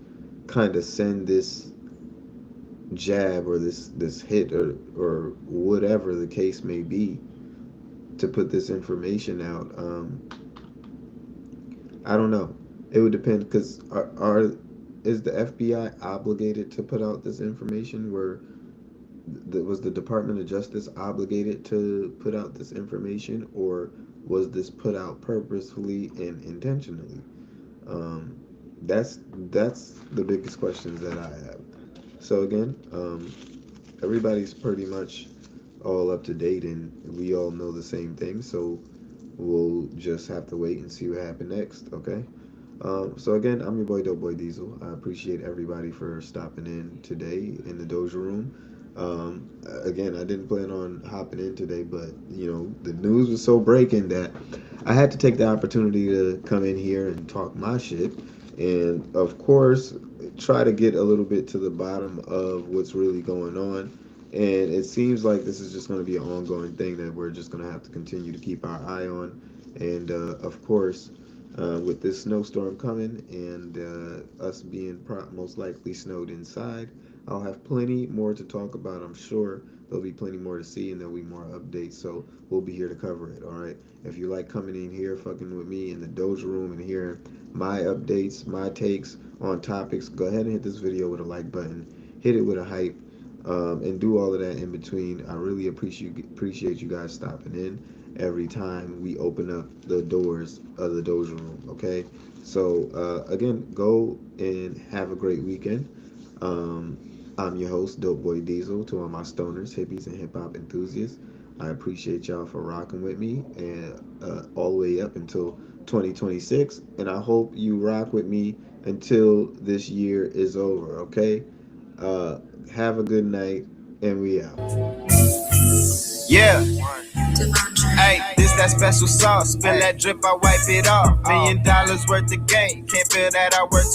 kind of send this jab or this hit or whatever the case may be to put this information out, I don't know. It would depend, because is the FBI obligated to put out this information? Was the Department of Justice obligated to put out this information, or was this put out purposefully and intentionally? That's the biggest questions that I have. So again, everybody's pretty much all up to date, and we all know the same thing. So we'll just have to wait and see what happens next. Okay. So again, I'm your boy Dope Boy Diesel. I appreciate everybody for stopping in today in the Doja room. Again, I didn't plan on hopping in today, but the news was so breaking that I had to take the opportunity to come in here and talk my shit, and of course try to get a little bit to the bottom of what's really going on. And it seems like this is just going to be an ongoing thing that we're just going to have to continue to keep our eye on. And of course, with this snowstorm coming and us being most likely snowed inside, I'll have plenty more to talk about. I'm sure there'll be plenty more to see, and there'll be more updates. So we'll be here to cover it. All right. If you like coming in here, fucking with me in the Doja room and hearing my updates, my takes on topics, go ahead and hit this video with a like button, hit it with a hype, and do all of that in between. I really appreciate you guys stopping in every time we open up the doors of the Doja room. Okay. So again, go and have a great weekend. I'm your host, Dope Boy Diesel, to all my stoners, hippies, and hip-hop enthusiasts. I appreciate y'all for rocking with me and all the way up until 2026. And I hope you rock with me until this year is over, okay? Have a good night, and we out. Yeah. Hey, this that special sauce. Spill that drip, I wipe it off. $1 million worth of game. Can't feel that I work